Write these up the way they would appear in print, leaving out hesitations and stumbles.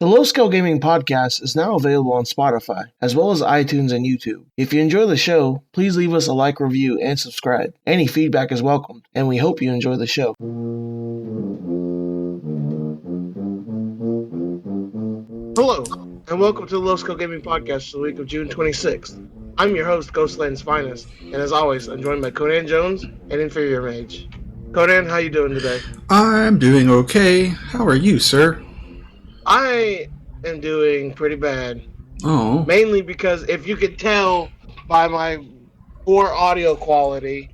The Low Scale Gaming Podcast is now available on Spotify, as well as iTunes and YouTube. If you enjoy the show, please leave us a like, review, and subscribe. Any feedback is welcomed, and we hope you enjoy the show. Hello, and welcome to the Low Scale Gaming Podcast for the week of June 26th. I'm your host, Ghostland's Finest, and as always, I'm joined by Conan Jones and Inferior Mage. Conan, how you doing today? I'm doing okay. How are you, sir? I am doing pretty bad. Oh. Mainly because if you could tell by my poor audio quality,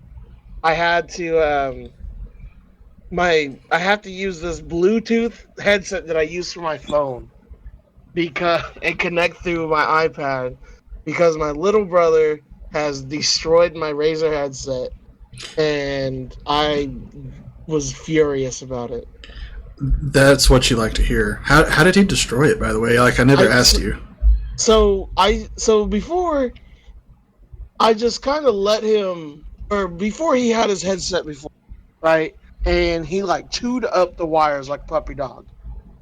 I had to I have to use this Bluetooth headset that I use for my phone because and connect through my iPad because my little brother has destroyed my Razer headset and I was furious about it. That's what you like to hear. How did he destroy it, by the way? I never asked you. So before, I just kind of let him, or before he had his headset before, right? And he chewed up the wires like a puppy dog.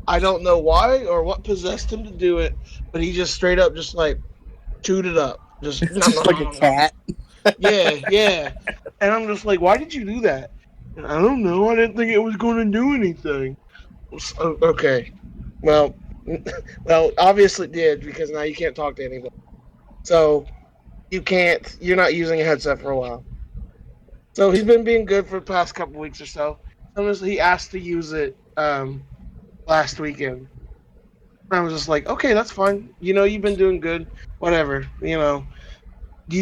I don't know why or what possessed him to do it, but he just straight up chewed it up. Just like a cat. Yeah. And I'm just like, why did you do that? I don't know. I didn't think it was going to do anything. Okay. Well, obviously it did because now you can't talk to anybody. So you're not using a headset for a while. So he's been being good for the past couple weeks or so. He asked to use it last weekend. I was just like, okay, that's fine. You've been doing good. Whatever. You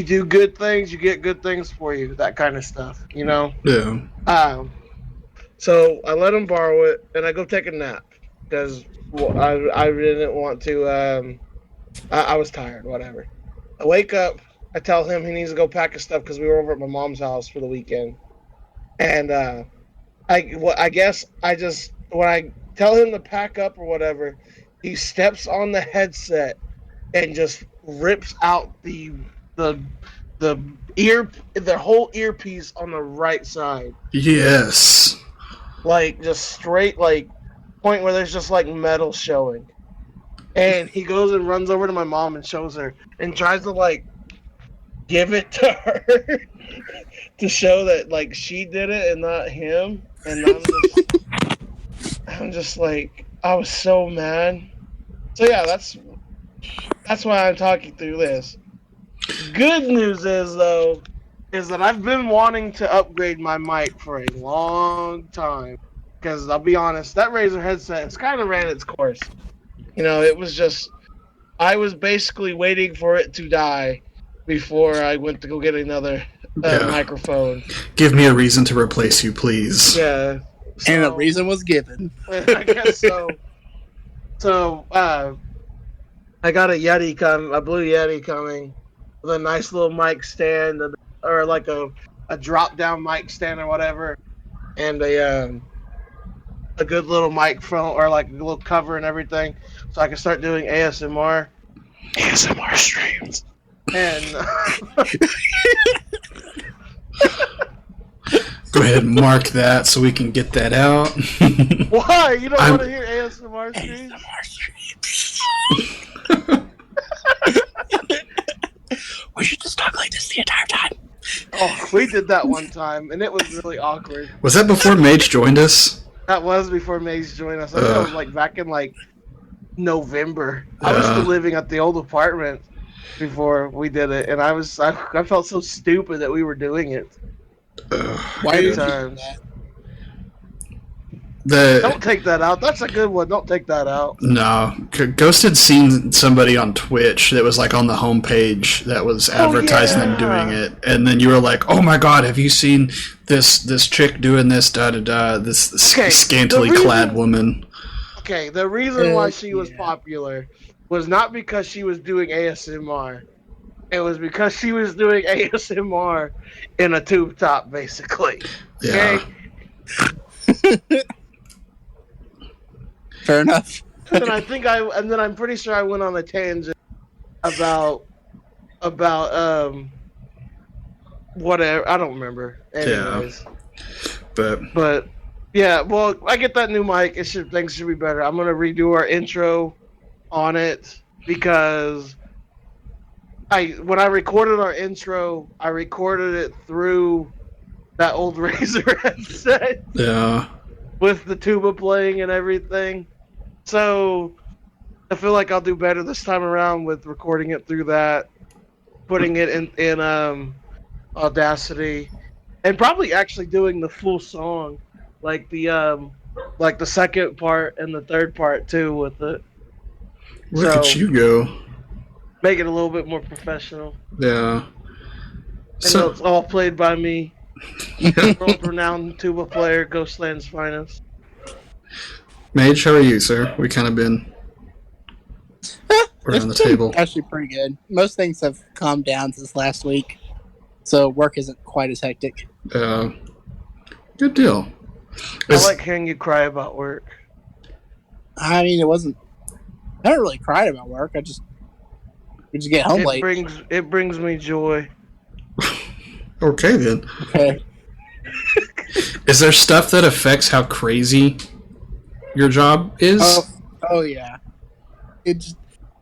do good things, you get good things for you. That kind of stuff. Yeah. So I let him borrow it, and I go take a nap because I didn't want to. I was tired. Whatever. I wake up. I tell him he needs to go pack his stuff because we were over at my mom's house for the weekend, and I guess when I tell him to pack up or whatever, he steps on the headset and just rips out the whole earpiece on the right side. Yes. Just straight, point where there's just, metal showing. And he goes and runs over to my mom and shows her and tries to, give it to her to show that, she did it and not him. And I'm just I was so mad. So, yeah, that's why I'm talking through this. Good news is that I've been wanting to upgrade my mic for a long time. Because I'll be honest, that Razer headset has kind of ran its course. It was just, I was basically waiting for it to die before I went to go get another microphone. Give me a reason to replace you, please. Yeah. So, and a reason was given. I guess so. So, I got a Blue Yeti coming with a nice little mic stand, or a drop-down mic stand or whatever, and a good little microphone or a little cover and everything, so I can start doing ASMR streams. And go ahead and mark that so we can get that out. Why? You don't want to hear ASMR streams? We should just talk like this the entire time. Oh, we did that one time, and it was really awkward. Was that before Mage joined us? That was before Mage joined us. I think that was back in November. I was still living at the old apartment before we did it, and I felt so stupid that we were doing it. Why did you times. do that? Don't take that out. That's a good one. Don't take that out. No. Ghost had seen somebody on Twitch that was on the homepage that was advertising them doing it. And then you were like, oh my god, have you seen this chick doing this, this scantily clad woman? Okay, the reason why she was popular was not because she was doing ASMR. It was because she was doing ASMR in a tube top, basically. Yeah. Okay? Fair enough. And then I'm pretty sure I went on a tangent about whatever. I don't remember. Anyways. Yeah. But yeah, well, I get that new mic. Things should be better. I'm gonna redo our intro on it because when I recorded our intro, I recorded it through that old Razer headset. Yeah. With the tuba playing and everything. So I feel like I'll do better this time around with recording it through that, putting it in Audacity, and probably actually doing the full song, like the second part and the third part too with it. Look at you go. Make it a little bit more professional. Yeah. So it's all played by me. World-renowned tuba player, Ghostland's finest. Mage, how are you, sir? We kind of been around the table. Actually, pretty good. Most things have calmed down since last week, so work isn't quite as hectic. Good deal. I like hearing you cry about work. I mean, it wasn't. I don't really cry about work. We just get home late. It brings me joy. Okay, then. Okay. Is there stuff that affects how crazy your job is? Oh yeah.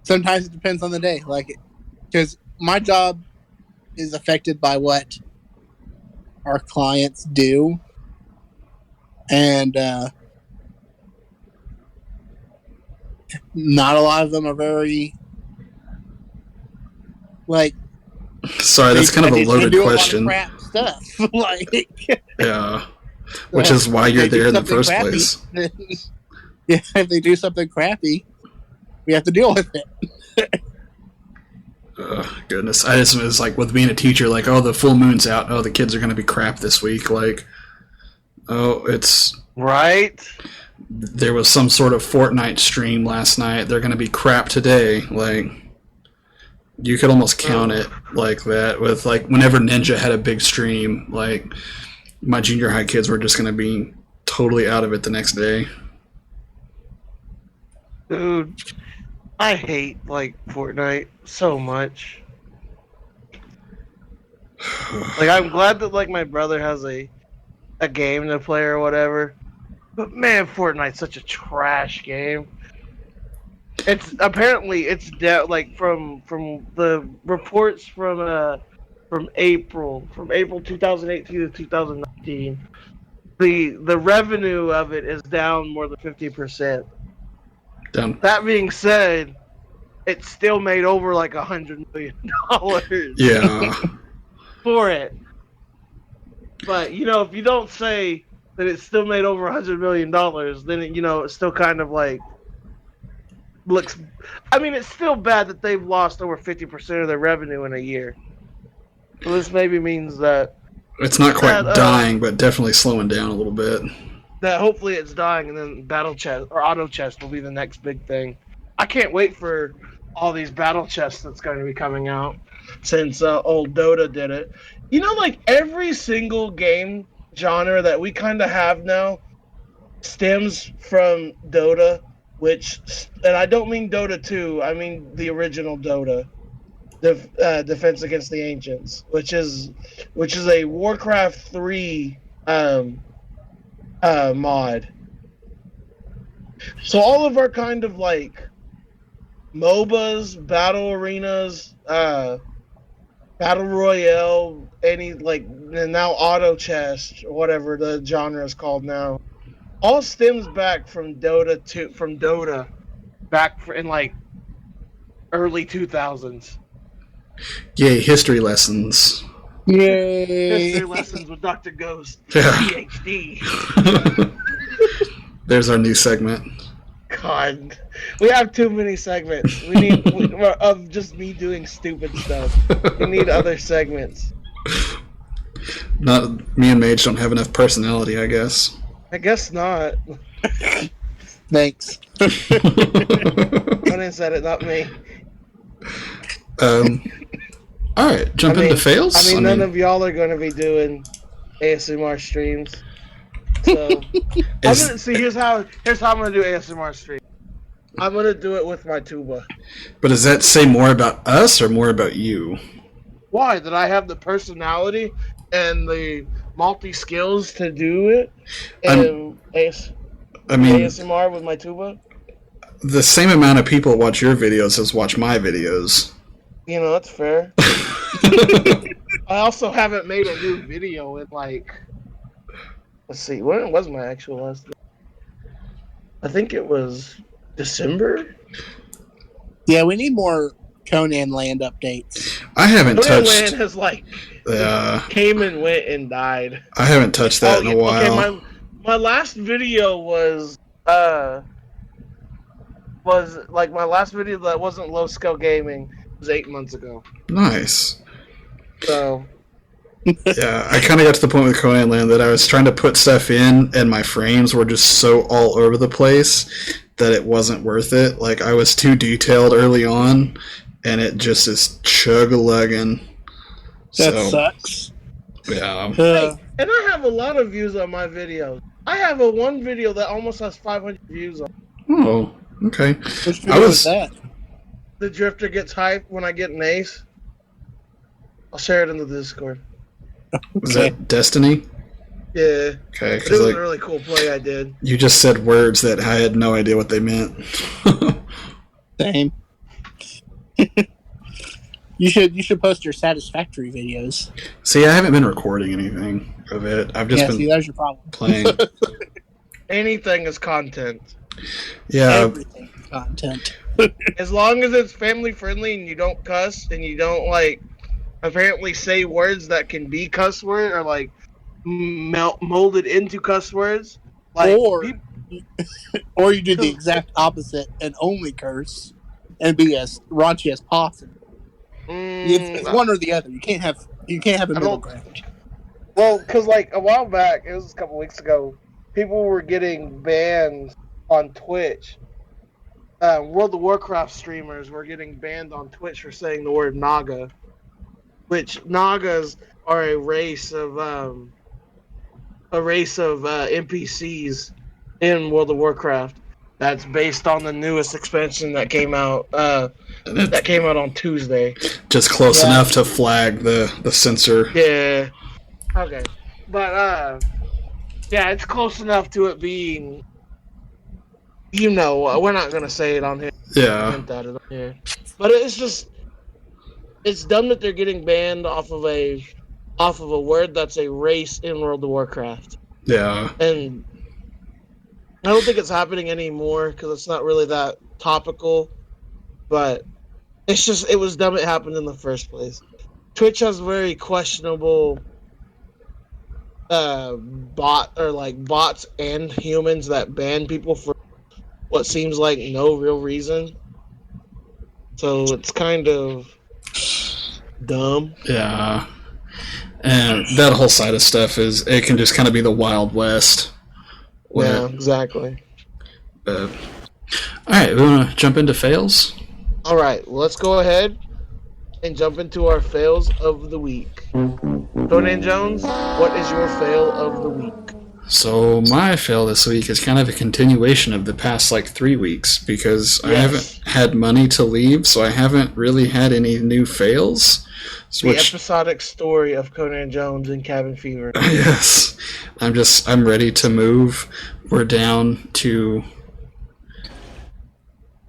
Sometimes it depends on the day, because my job is affected by what our clients do, and not a lot of them are very Sorry, that's kind of a loaded question. A lot of crap stuff, yeah, which is why you're there in the first crappy, place. Yeah, if they do something crappy, we have to deal with it. Goodness, I just was like with being a teacher, like, oh, the full moon's out. Oh, the kids are going to be crap this week. Like, oh, it's right. There was some sort of Fortnite stream last night. They're going to be crap today. Like, you could almost count it like that with like whenever Ninja had a big stream. Like, my junior high kids were just going to be totally out of it the next day. Dude, I hate Fortnite so much. I'm glad that my brother has a game to play or whatever. But man, Fortnite's such a trash game. It's apparently from the reports from April 2018 to 2019, the revenue of it is down more than 50%. Down. That being said, it still made over $100 million. Yeah. For it. But if you don't say that it still made over $100 million, then it still kind of looks. I mean, it's still bad that they've lost over 50% of their revenue in a year. So this maybe means that it's not quite dying, but definitely slowing down a little bit. That hopefully it's dying, and then battle chest or auto chest will be the next big thing. I can't wait for all these battle chests that's going to be coming out since old Dota did it. Every single game genre that we kind of have now stems from Dota, and I don't mean Dota 2, I mean the original Dota, Defense Against the Ancients, which is a Warcraft 3 mod. So all of our kind of MOBAs, battle arenas, battle royale, and now auto chess, or whatever the genre is called now, all stems back from Dota back in early 2000s. Yay, history lessons. Yay! History lessons with Dr. Ghost, Yeah. PhD. There's our new segment. God, we have too many segments. We need of just me doing stupid stuff. We need other segments. Not me and Mage don't have enough personality, I guess. I guess not. Thanks. Conan said it, not me. All right, jump into fails. I mean, none of y'all are going to be doing ASMR streams. So here's how I'm going to do ASMR stream. I'm going to do it with my tuba. But does that say more about us or more about you? Why? That I have the personality and the multi-skills to do it? And ASMR with my tuba? the same amount of people watch your videos as watch my videos. You know, that's fair. I also haven't made a new video in like, let's see, when was my actual last video? I think it was December. Yeah, we need more Conan Land updates. I haven't Conan touched. Land has like came and went and died. I haven't touched that in a while. Okay, my last video was like my last video that wasn't low scale gaming was 8 months ago. Nice. So. Yeah, I kind of got to the point with Conan Land that I was trying to put stuff in, and my frames were just so all over the place that it wasn't worth it. Like, I was too detailed early on, and it just is chug-a-lugging. That sucks. Yeah. Hey, and I have a lot of views on my videos. I have one video that almost has 500 views on. Oh, okay. Which video was that? The Drifter gets hyped when I get an ace. I'll share it in the Discord. Was that Destiny? Yeah. Okay, it was a really cool play I did. You just said words that I had no idea what they meant. Same. You should post your satisfactory videos. See, I haven't been recording anything of it. I've just been that's your problem. Playing. Anything is content. Yeah. Everything is content. As long as it's family friendly and you don't cuss and you don't like apparently say words that can be cuss word or like molded into cuss words, like or you do the exact opposite and only curse and be as raunchy as possible. It's one or the other. You can't have a middle ground. Well, because like a while back, it was a couple weeks ago, people were getting banned on Twitch. World of Warcraft streamers were getting banned on Twitch for saying the word Naga, which Nagas are a race of NPCs in World of Warcraft. That's based on the newest expansion that came out. That came out on Tuesday. Just close enough to flag the censor. Yeah. Okay. But yeah, it's close enough to it being. You know, we're not gonna say it on here. Yeah. But it's just, it's dumb that they're getting banned off of a word that's a race in World of Warcraft. Yeah. And I don't think it's happening anymore because it's not really that topical. But it's just, it was dumb it happened in the first place. Twitch has very questionable bots and humans that ban people for what seems like no real reason. So it's kind of dumb. Yeah. And that whole side of stuff it can just kind of be the Wild West. Yeah, exactly. Alright, we want to jump into fails? Alright, well, let's go ahead and jump into our fails of the week. Conan Jones, what is your fail of the week? So my fail this week is kind of a continuation of the past 3 weeks because I haven't had money to leave, so I haven't really had any new fails. The episodic story of Conan Jones and Cabin Fever. Yes. I'm ready to move. We're down to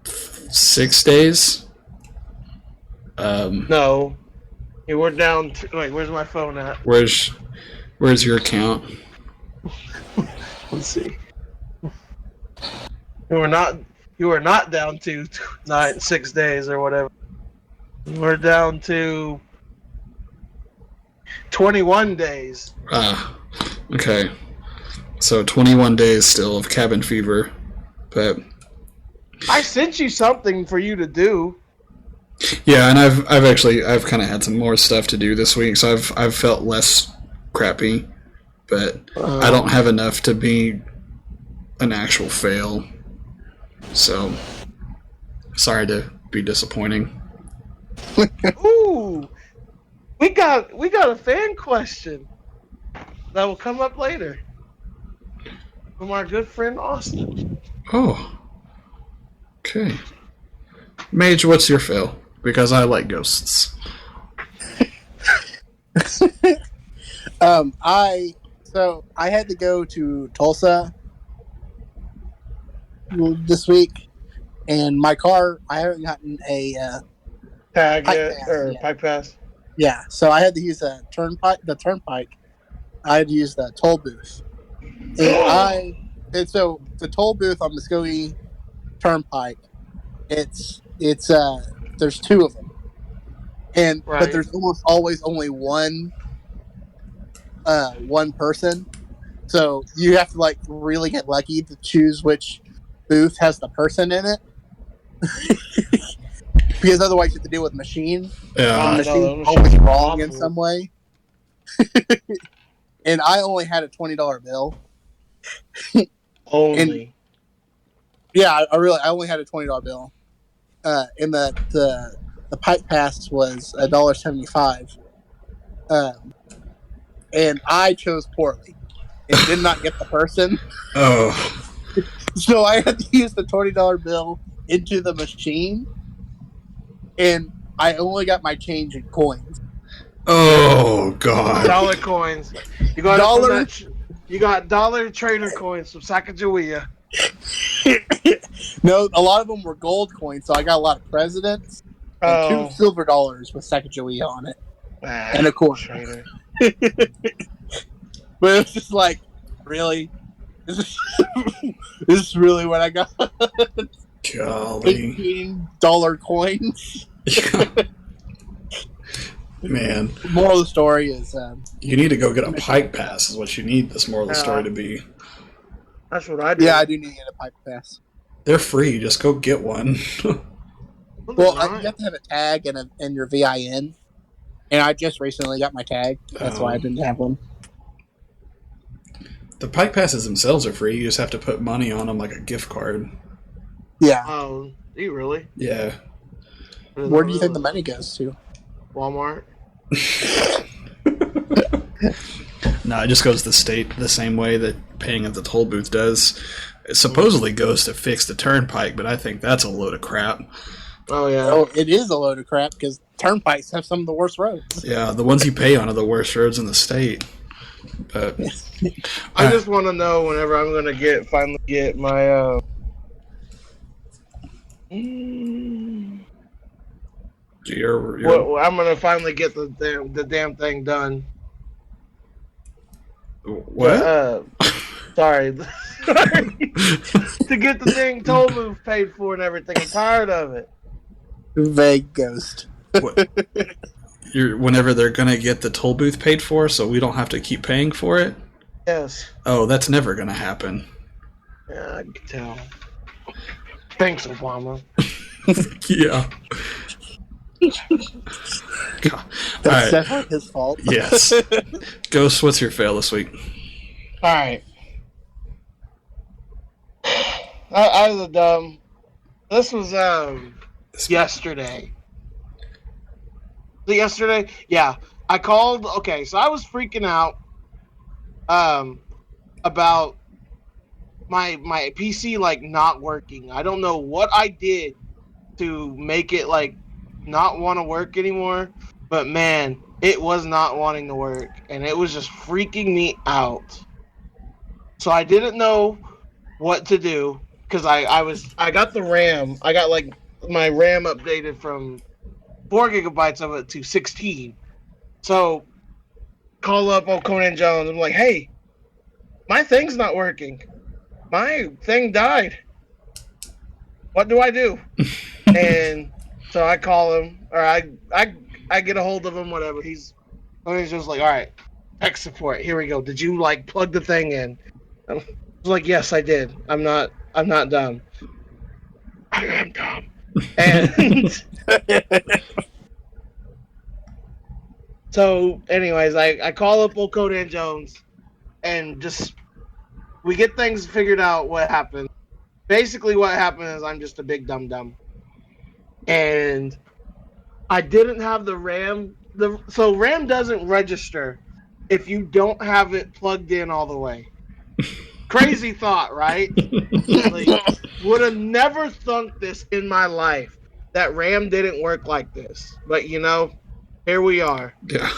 6 days. No. Yeah, we're down to, where's my phone at? Where's your account? Let's see. You are not down to 6 days or whatever. We're down to 21 days. Okay. So 21 days still of cabin fever, but I sent you something for you to do. Yeah, and I've kind of had some more stuff to do this week, so I've felt less crappy, but I don't have enough to be an actual fail. So sorry to be disappointing. Ooh, we got a fan question that will come up later from our good friend Austin. Oh, okay. Mage, what's your fail? Because I like ghosts. I had to go to Tulsa this week, and my car, I haven't gotten a Tag pipe it pass or yet. pipe pass. Yeah, so I had to use the turnpike. I had to use the toll booth, and so the toll booth on Muskogee Turnpike, it's there's two of them, Right. but there's almost always only one person, so you have to like really get lucky to choose which booth has the person in it. Because otherwise you have to deal with the machine. Yeah. The no, machine's always wrong in some way. And I only had a $20 bill. Only. Yeah, I only had a $20 bill. And the pipe pass was $1.75. And I chose poorly and did not get the person. Oh. So I had to use the $20 bill into the machine. And I only got my change in coins. Oh God. Dollar coins. You got Dollar. You got dollar trader coins from Sacagawea. No, a lot of them were gold coins, so I got a lot of presidents and 2 silver dollars with Sacagawea on it, and a quarter. Trader. But it was just like, really, this is really what I got? Golly. $18 coins. Man. Moral of the story is, you need to go get a pipe pass. Is what you need this moral of the story to be. That's what I do. yeah, I do need to get a pipe pass. They're free. Just go get one. Well, you have to have a tag and your VIN, and I just recently got my tag. That's why I didn't have one. The pipe passes themselves are free. You just have to put money on them like a gift card. Yeah. Oh, do you really? Yeah. Where do you think the money goes to? Walmart. No, it just goes to the state the same way that paying at the toll booth does. It supposedly goes to fix the turnpike, but I think that's a load of crap. Oh yeah. Oh, it is a load of crap because turnpikes have some of the worst roads. Yeah, the ones you pay on are the worst roads in the state. But I just want to know whenever I'm going to finally get my I'm going to finally get the damn thing done. What? Sorry. To get the thing toll booth paid for and everything. I'm tired of it. Vague ghost. Whenever they're gonna get the toll booth paid for, so we don't have to keep paying for it. Yes. Oh, that's never gonna happen. Yeah, I can tell. Thanks, Obama. Yeah. That's definitely his fault. Yes. Ghost, what's your fail this week? All right. Out of the dumb. This was yesterday. Yesterday? Yeah. I called. Okay, so I was freaking out about my PC like not working. I don't know what I did to make it like not want to work anymore, but man, it was not wanting to work, and it was just freaking me out. So I didn't know what to do because I got the RAM. I got like my RAM updated from 4 gigabytes of it to 16. So call up old Conan Jones. I'm like, hey, my thing's not working. My thing died. What do I do? And so I call him, or I get a hold of him, whatever. He's just like, all right, tech support. Here we go. Did you like plug the thing in? I was like, yes, I did. I'm not dumb. I am dumb. And so, anyways, I call up old Conan Jones, and just we get things figured out. What happened? Basically, what happened is I'm just a big dum-dum. And I didn't have the RAM. So RAM doesn't register if you don't have it plugged in all the way. Crazy thought, right? Like, would have never thunk this in my life that RAM didn't work like this. But, you know, here we are. Yeah.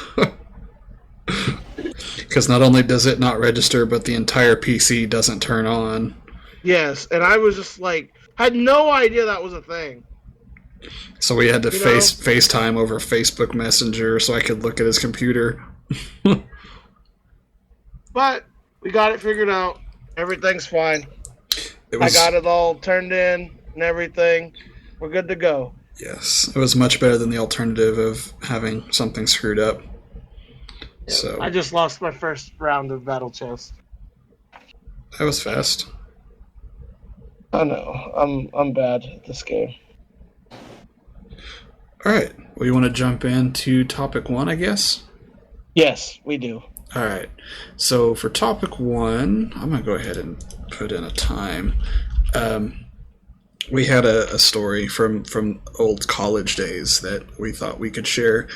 Because not only does it not register, but the entire PC doesn't turn on. Yes, and I was just like, Had no idea that was a thing. So we had to FaceTime over Facebook Messenger so I could look at his computer. But we got it figured out. Everything's fine. I got it all turned in and everything. We're good to go. Yes, it was much better than the alternative of having something screwed up. Yeah, so I just lost my first round of Battle Chest. That was fast. I know. I'm bad at this game. All right. Well, you want to jump into topic 1, I guess? Yes, we do. All right. So for topic 1, I'm going to go ahead and put in a time. We had a story from old college days that we thought we could share.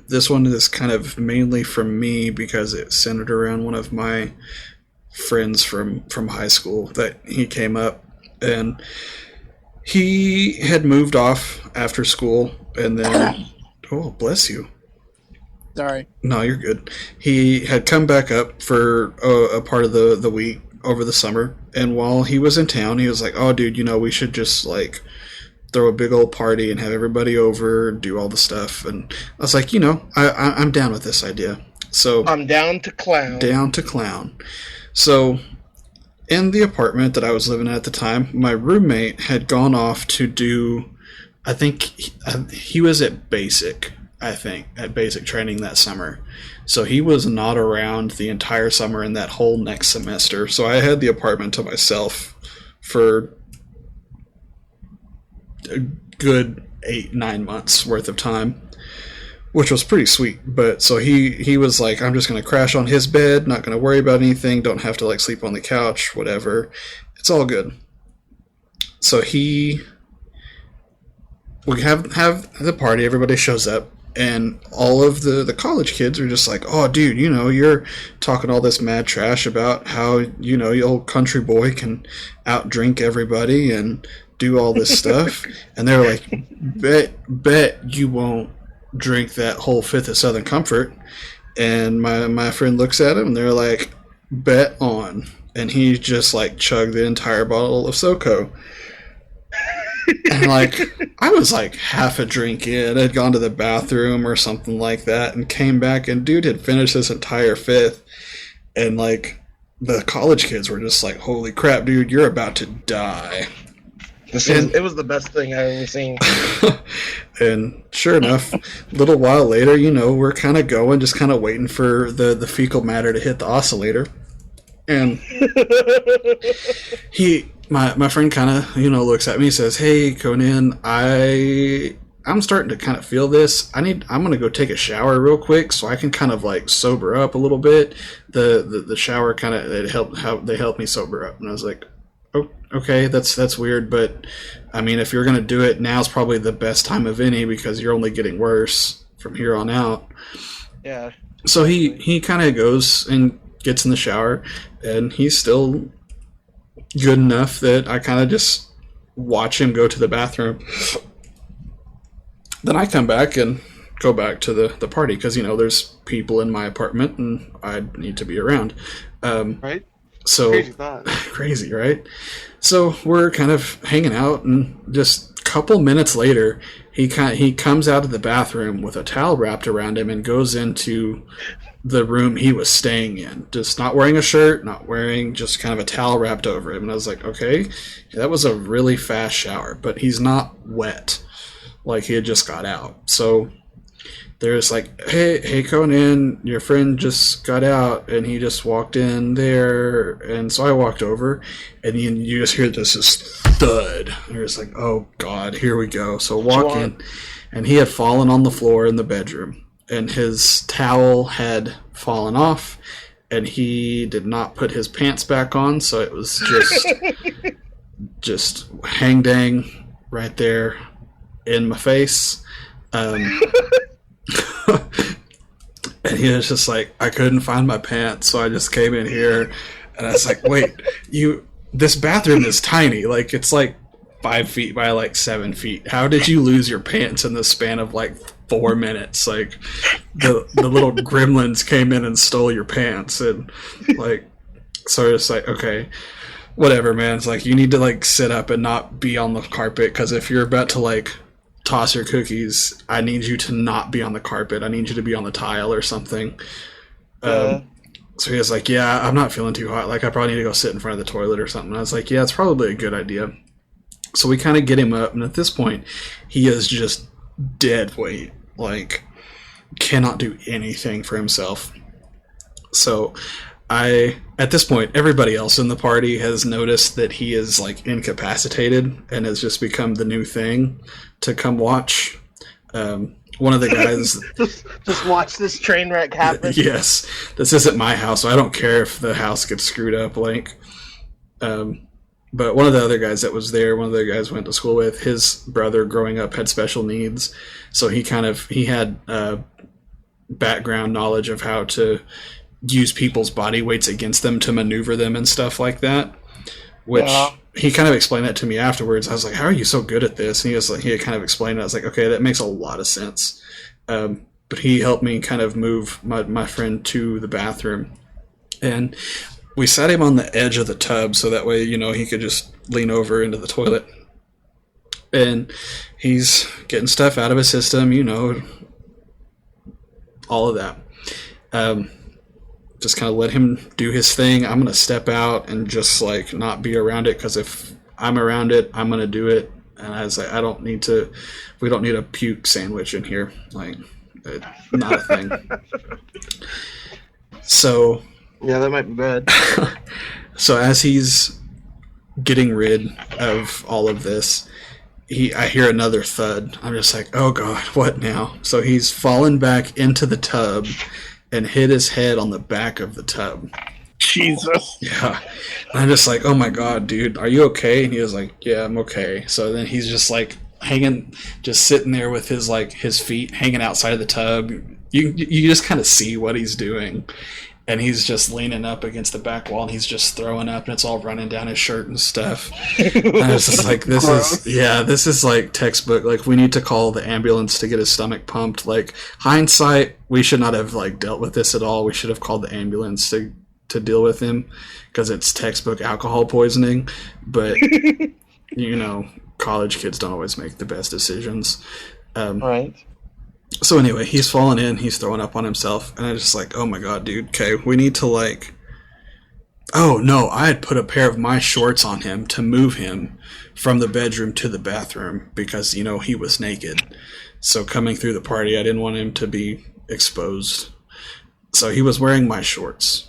This one is kind of mainly from me because it centered around one of my friends from high school that he came up, and he had moved off after school, and then oh, bless you. Sorry. No, you're good. He had come back up for a part of the week over the summer, and while he was in town, he was like, oh, dude, we should just, like, throw a big old party and have everybody over and do all the stuff. And I was like, I'm down with this idea. So I'm down to clown. Down to clown. So in the apartment that I was living at the time, my roommate had gone off to do, I think he was at basic training that summer. So he was not around the entire summer and that whole next semester. So I had the apartment to myself for a good 8-9 months worth of time, which was pretty sweet. But so he was like, I'm just going to crash on his bed, not going to worry about anything, don't have to like sleep on the couch, whatever. It's all good. So we have the party, everybody shows up. And all of the college kids are just like, oh, dude, you're talking all this mad trash about how, your old country boy can outdrink everybody and do all this stuff. And they're like, bet you won't drink that whole fifth of Southern Comfort. And my friend looks at him and they're like, bet on. And he just like chugged the entire bottle of SoCo. And like I was like half a drink in, had gone to the bathroom or something like that, and came back, and dude had finished this entire fifth, and like the college kids were just like, "Holy crap, dude, you're about to die!" It was the best thing I've ever seen. And sure enough, a little while later, we're kind of going, just kind of waiting for the fecal matter to hit the oscillator, and My friend kind of, looks at me and says, "Hey, Conan, I'm starting to kind of feel this. I'm going to go take a shower real quick so I can kind of like sober up a little bit." The shower kind of, they helped me sober up. And I was like, "Oh, okay, that's weird. But I mean, if you're going to do it, now's probably the best time of any because you're only getting worse from here on out." Yeah. So he kind of goes and gets in the shower, and he's still good enough that I kind of just watch him go to the bathroom. Then I come back and go back to the party because, there's people in my apartment and I need to be around. Right? So crazy thought. Crazy, right? So we're kind of hanging out, and just a couple minutes later, he comes out of the bathroom with a towel wrapped around him and goes into the room he was staying in, just not wearing a shirt, not wearing, just kind of a towel wrapped over him. And I was like, okay, that was a really fast shower, but he's not wet like he had just got out. So there's like, hey Conan, your friend just got out and he just walked in there. And so I walked over, and you just hear this thud. And you're just like, oh god, here we go. So walk in, and he had fallen on the floor in the bedroom, and his towel had fallen off, and he did not put his pants back on, so it was just hang dang right there in my face. And he was just like, I couldn't find my pants, so I just came in here, and I was like, wait, this bathroom is tiny, like it's like 5 feet by like 7 feet. How did you lose your pants in the span of like 4 minutes? Like the little gremlins came in and stole your pants, and like, so it's like, okay. whatever, man. It's like, you need to like sit up and not be on the carpet, because if you're about to like toss your cookies, I need you to not be on the carpet. I need you to be on the tile or something. So he was like, yeah, I'm not feeling too hot. Like, I probably need to go sit in front of the toilet or something. I was like, yeah, it's probably a good idea. So we kind of get him up, and at this point, he is just dead weight. Like, cannot do anything for himself. So at this point, everybody else in the party has noticed that he is like incapacitated and has just become the new thing to come watch. One of the guys just watch this train wreck happen. Yes, this isn't my house, so I don't care if the house gets screwed up. Like, but one of the other guys that was there, one of the guys went to school with, his brother growing up had special needs, so he had background knowledge of how to use people's body weights against them to maneuver them and stuff like that. Which he kind of explained that to me afterwards. I was like, "How are you so good at this?" And he had kind of explained it. I was like, "Okay, that makes a lot of sense." But he helped me kind of move my friend to the bathroom, and we sat him on the edge of the tub so that way, he could just lean over into the toilet. And he's getting stuff out of his system, all of that. Just kind of let him do his thing. I'm going to step out and just like not be around it, because if I'm around it, I'm going to do it. And I was like, we don't need a puke sandwich in here. Like, not a thing. So. Yeah, that might be bad. So as he's getting rid of all of this, I hear another thud. I'm just like, oh God, what now? So he's fallen back into the tub and hit his head on the back of the tub. Jesus. Yeah. And I'm just like, oh my God, dude, are you okay? And he was like, yeah, I'm okay. So then he's just like just sitting there with his feet hanging outside of the tub. You just kind of see what he's doing. And he's just leaning up against the back wall, and he's just throwing up, and it's all running down his shirt and stuff. And I was just like, this is like textbook. Like, we need to call the ambulance to get his stomach pumped. Like, hindsight, we should not have like dealt with this at all. We should have called the ambulance to deal with him, because it's textbook alcohol poisoning. But college kids don't always make the best decisions. Right. So anyway, he's fallen in, he's throwing up on himself, and I just like, oh my God, dude, okay, we need to like... Oh, no, I had put a pair of my shorts on him to move him from the bedroom to the bathroom, because, he was naked. So coming through the party, I didn't want him to be exposed. So he was wearing my shorts.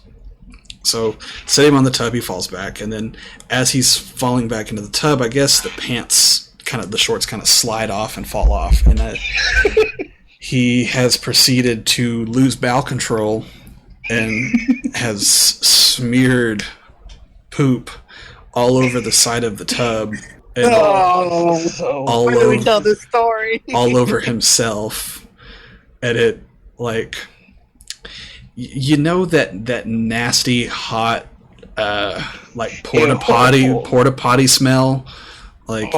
So set him on the tub, he falls back, and then as he's falling back into the tub, I guess the shorts kind of slide off and fall off, and he has proceeded to lose bowel control and has smeared poop all over the side of the tub. And why do we tell this story? All over himself. And it, like, that nasty, hot, like porta potty smell. Like,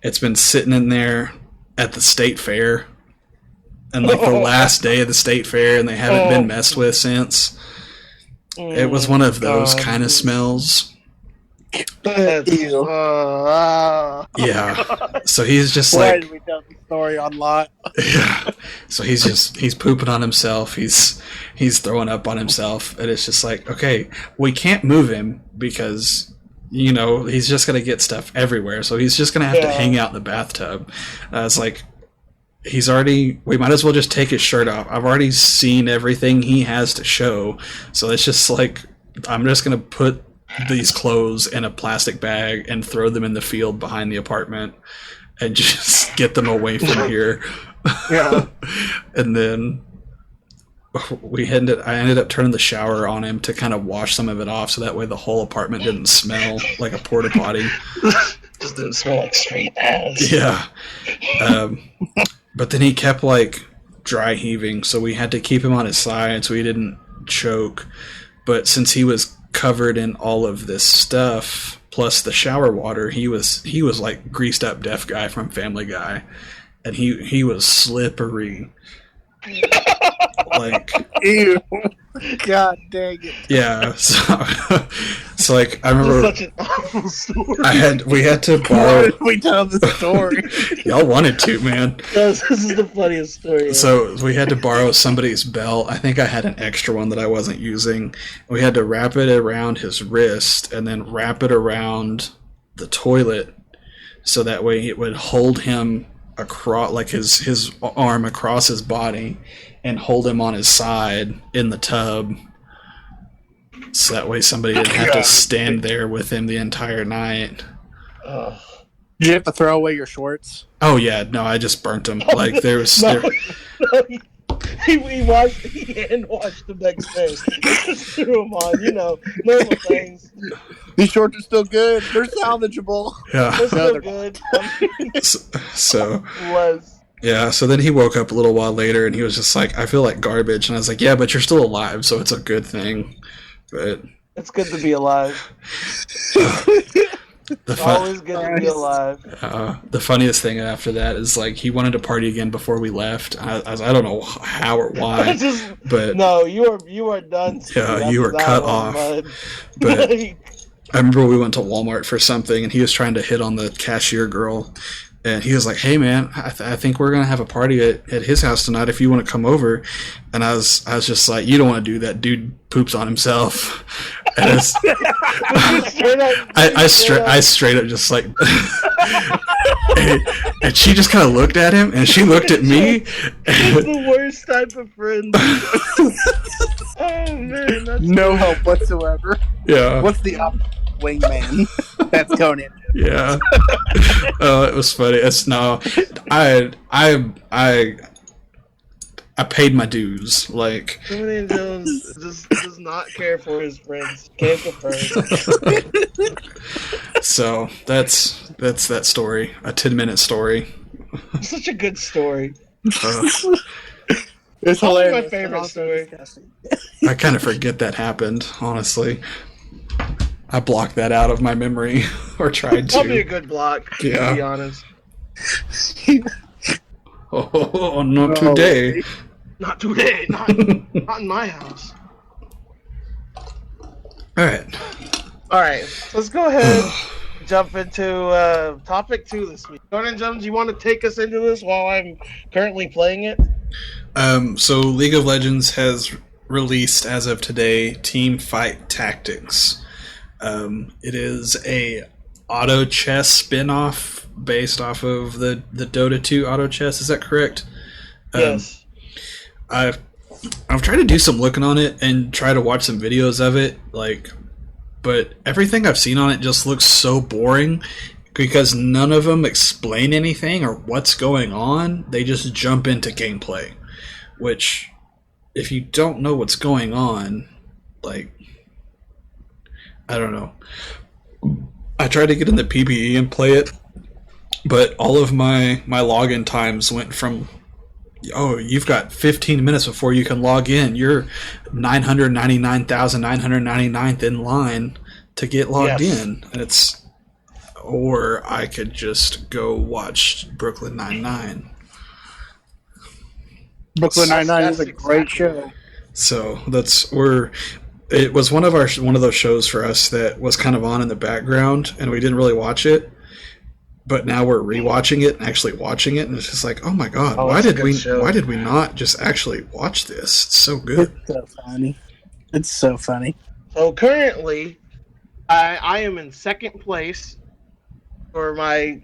it's been sitting in there at the state fair. And like the last day of the state fair, and they haven't been messed with since. It was one of those kind of smells. Ew. Yeah. So he's just Why like... did we tell the story on lot? Yeah. So he's pooping on himself. He's throwing up on himself. And it's just like, okay, we can't move him because... he's just going to get stuff everywhere. So he's just going to have to hang out in the bathtub. It's like... we might as well just take his shirt off. I've already seen everything he has to show. So it's just like, I'm just going to put these clothes in a plastic bag and throw them in the field behind the apartment and just get them away from here. Yeah. And then I ended up turning the shower on him to kind of wash some of it off. So that way the whole apartment didn't smell like a porta potty. Just didn't smell like straight ass. Yeah. But then he kept, like, dry heaving, so we had to keep him on his side so he didn't choke. But since he was covered in all of this stuff, plus the shower water, he was like greased up deaf guy from Family Guy. And he was slippery. Like, Ew. God dang it. yeah. So like, I This is remember such an awful story. we had to Why borrow. did we tell the story? Y'all wanted to, man. This is the funniest story. So we had to borrow somebody's belt. I think I had an extra one that I wasn't using. We had to wrap it around his wrist and then wrap it around the toilet, so that way it would hold him across, like his arm across his body, and hold him on his side in the tub. So that way somebody didn't have to stand there with him the entire night. Ugh. Did you have to throw away your shorts? Oh yeah, no, I just burnt them. Like there was. No, he hand washed them next day. Just threw them on, normal things. These shorts are still good. They're salvageable. Yeah. They're still they're good. So Was. yeah, so then he woke up a little while later and he was just like, I feel like garbage. And I was like, yeah, but you're still alive, so it's a good thing. But It's good to be alive. Always good to be alive. The funniest thing after that is like he wanted to party again before we left. I don't know how or why, but no, you are done. Yeah, you were cut off. But I remember we went to Walmart for something and he was trying to hit on the cashier girl. And he was like, hey, man, I think we're going to have a party at his house tonight if you want to come over. And I was just like, you don't want to do that. Dude poops on himself. And I straight up just like... and she just kind of looked at him, and she looked at me. It's the worst type of friend. Oh, man. That's no help whatsoever. Yeah. What's the wingman? That's Conan. Yeah. It was funny. I paid my dues. Like Conan Jones does not care for his friends. Can't confirm. So that's that story. A 10-minute story. Such a good story. It's Probably hilarious. my favorite story. I kind of forget that happened, honestly. I blocked that out of my memory, or tried to. Probably a good block, Yeah. to be honest. Oh, not today. Not today. Not in my house. All right. All right, so let's go ahead and jump into topic 2 this week. Conan Jones, you want to take us into this while I'm currently playing it? So League of Legends has released, as of today, Team Fight Tactics. It is a auto chess spin-off based off of the Dota 2 auto chess. Is that correct? Yes. I've tried to do some looking on it and try to watch some videos of it, but everything I've seen on it just looks so boring because none of them explain anything or what's going on. They just jump into gameplay, which, if you don't know what's going on, I don't know. I tried to get in the PvE and play it, but all of my login times went from, you've got 15 minutes before you can log in. You're 999,999th in line to get logged in. And or I could just go watch Brooklyn Nine-Nine. Brooklyn Nine-Nine is a great show. So it was one of those shows for us that was kind of on in the background, and we didn't really watch it. But now we're rewatching it and actually watching it, and it's just like, oh my god, why did we not just actually watch this? It's so good. It's so funny. It's so funny. So currently, I am in second place for my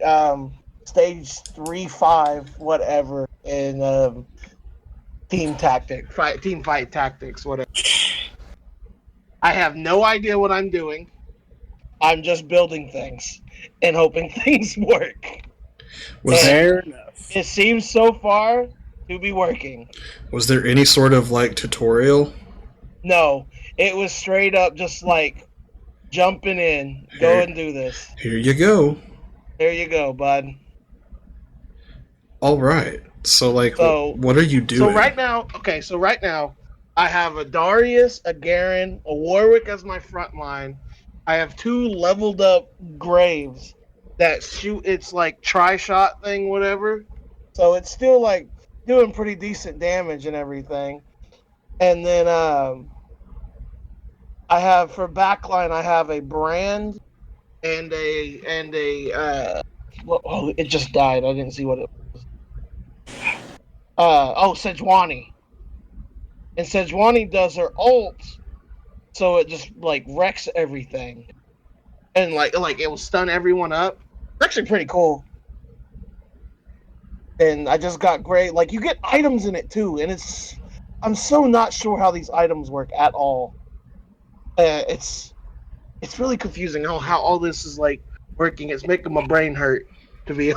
stage 3-5 whatever in team fight tactics whatever. I have no idea what I'm doing. I'm just building things and hoping things work. Fair enough. It seems so far to be working. Was there any sort of tutorial? No, it was straight up just jumping in. Go and do this. Here you go. There you go, bud. All right. So what are you doing? So right now, I have a Darius, a Garen, a Warwick as my front line. I have 2 leveled up Graves that shoot. It's tri-shot thing, whatever. So it's still doing pretty decent damage and everything. And then I have for backline, I have a brand and it just died. I didn't see what it was. Sejuani. And Sejuani does her ult, so it just like wrecks everything. And like it will stun everyone up. It's actually pretty cool. And I just got great. Like you get items in it too, and I'm so not sure how these items work at all. It's really confusing how all this is like working. It's making my brain hurt to be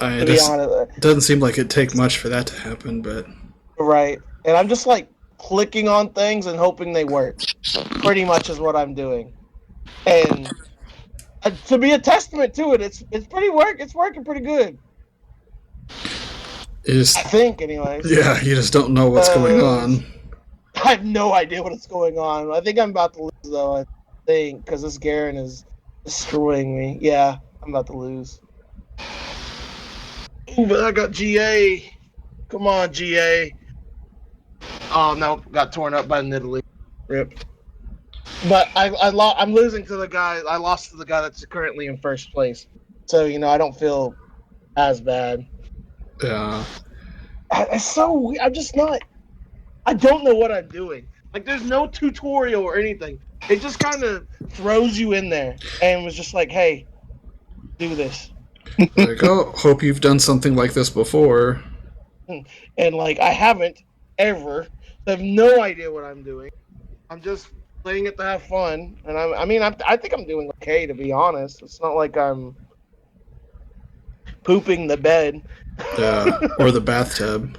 honest. It doesn't seem like it'd take much for that to happen, but right. And I'm just like clicking on things and hoping they work. Pretty much is what I'm doing. And to be a testament to it, it's working pretty good. I think, anyways. Yeah, you just don't know what's going on. I have no idea what's going on. I think I'm about to lose, though, I think, because this Garen is destroying me. Yeah, I'm about to lose. Ooh, but I got GA. Come on, GA. Oh, no, got torn up by Nidalee. Rip. But I'm losing to the guy. I lost to the guy that's currently in first place. So, I don't feel as bad. Yeah. It's so weird. I'm just not. I don't know what I'm doing. Like, there's no tutorial or anything. It just kind of throws you in there and was just like, hey, do this. Like, hope you've done something like this before. And, like, I haven't ever. I have no idea what I'm doing. I'm just playing it to have fun. And I think I'm doing okay, to be honest. It's not like I'm pooping the bed. Yeah, or the bathtub.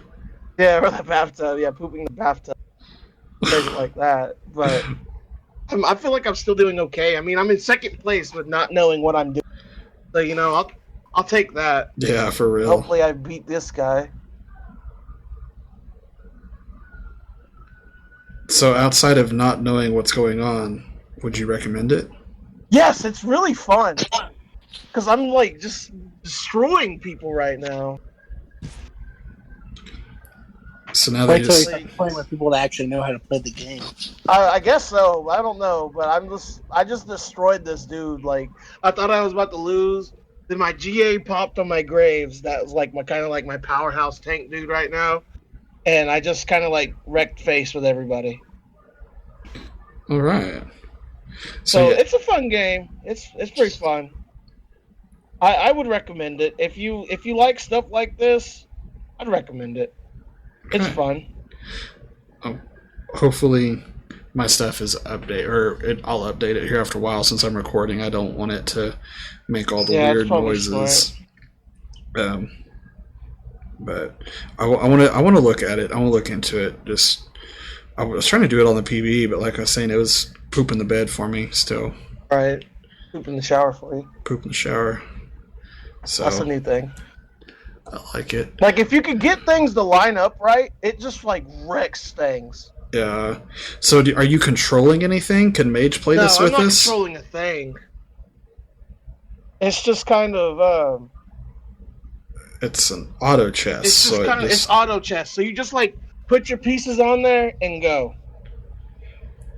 Yeah, or the bathtub. Yeah, pooping the bathtub. Things like that. But I feel like I'm still doing okay. I mean, I'm in second place with not knowing what I'm doing. So, I'll take that. Yeah, for real. Hopefully I beat this guy. So outside of not knowing what's going on, would you recommend it? Yes, it's really fun. Because I'm, like, just destroying people right now. So now wait till you start playing with people that actually know how to play the game. I guess so. I don't know, but I just destroyed this dude. Like, I thought I was about to lose. Then my GA popped on my Graves. That was like my powerhouse tank dude right now. And I just kind of like wrecked face with everybody. All right. So yeah. It's a fun game. It's pretty fun. I would recommend it. If you like stuff like this, I'd recommend it. It's fun. Oh, hopefully my stuff is updated, I'll update it here after a while. Since I'm recording, I don't want it to make all the weird noises. But I want to look at it. I want to look into it. I was trying to do it on the PvE, but like I was saying, it was poop in the bed for me still. Right, poop in the shower for you. Poop in the shower. So that's a new thing. I like it. Like, if you could get things to line up right, it just, like, wrecks things. Yeah. So, are you controlling anything? Can Mage play this with us? No, I'm not controlling a thing. It's just kind of, It's an auto chess. It's just it's auto chess. So you just, like, put your pieces on there and go.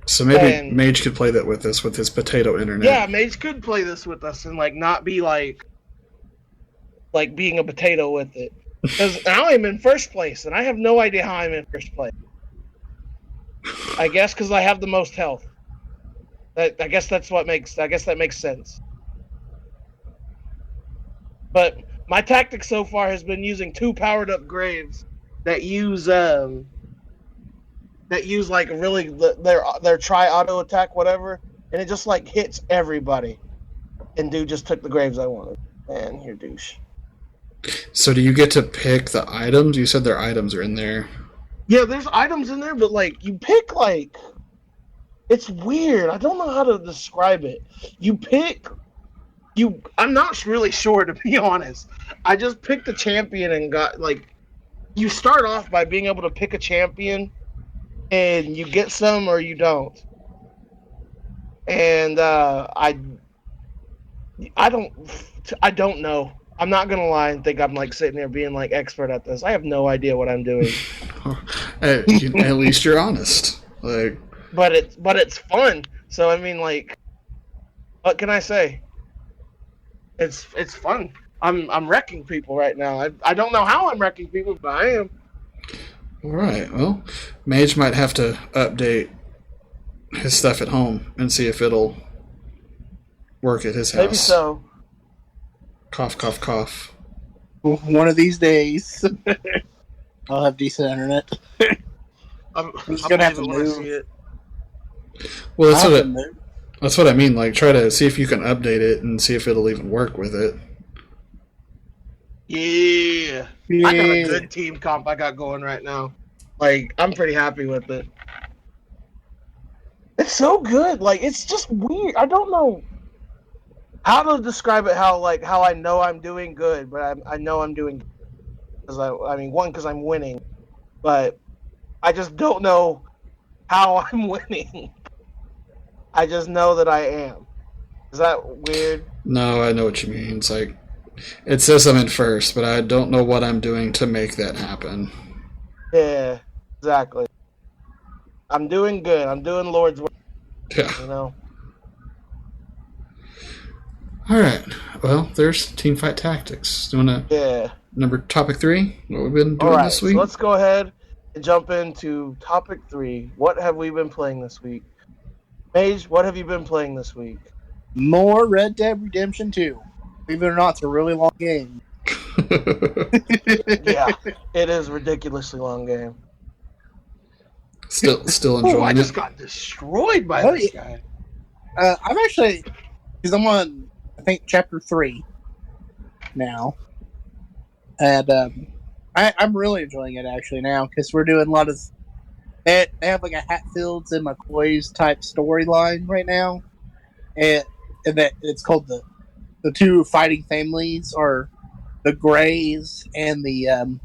So maybe Mage could play that with us with his potato internet. Yeah, Mage could play this with us and, like, not be, like being a potato with it. Because now I'm in first place, and I have no idea how I'm in first place. I guess because I have the most health. I guess that makes sense. But my tactic so far has been using 2 powered up Graves that use like really their try auto attack whatever, and it just like hits everybody. And dude just took the Graves I wanted. Man, you're douche. So do you get to pick the items? You said their items are in there. Yeah, there's items in there, but like you pick like it's weird. I don't know how to describe it. I'm not really sure, to be honest. I just picked a champion and got like you start off by being able to pick a champion and you get some or you don't. And I don't know. I'm not gonna lie and think I'm like sitting there being like expert at this. I have no idea what I'm doing. At least you're honest. Like, but it's fun. So I mean, like, what can I say? It's fun. I'm wrecking people right now. I don't know how I'm wrecking people, but I am. all right. Well, Mage might have to update his stuff at home and see if it'll work at his house. Maybe so. Cough, cough, cough. One of these days, I'll have decent internet. I'm just gonna have to when I move. see it. Well, that's what I mean. Like, try to see if you can update it and see if it'll even work with it. Yeah. I got a good team comp I got going right now. Like, I'm pretty happy with it. It's so good. Like, it's just weird. I don't know how to describe it. How I know I'm doing good, but I know I'm doing. Because because I'm winning, but I just don't know how I'm winning. I just know that I am. Is that weird? No, I know what you mean. It's like, it says I'm in first, but I don't know what I'm doing to make that happen. Yeah, exactly. I'm doing good. I'm doing Lord's work. Yeah. You know. All right. Well, there's Teamfight Tactics. Do you want to number topic 3? What we've been doing this week? So let's go ahead and jump into topic 3. What have we been playing this week? Mage, what have you been playing this week? More Red Dead Redemption 2. Believe it or not, it's a really long game. Yeah, it is a ridiculously long game. Still enjoying I it. just got destroyed by this guy. I'm actually, because I'm on, I think, chapter 3 now. And I'm really enjoying it, actually, now, because we're doing a lot of... They have, like, a Hatfields and McCoys type storyline right now. And that it's called the two fighting families are the Greys and the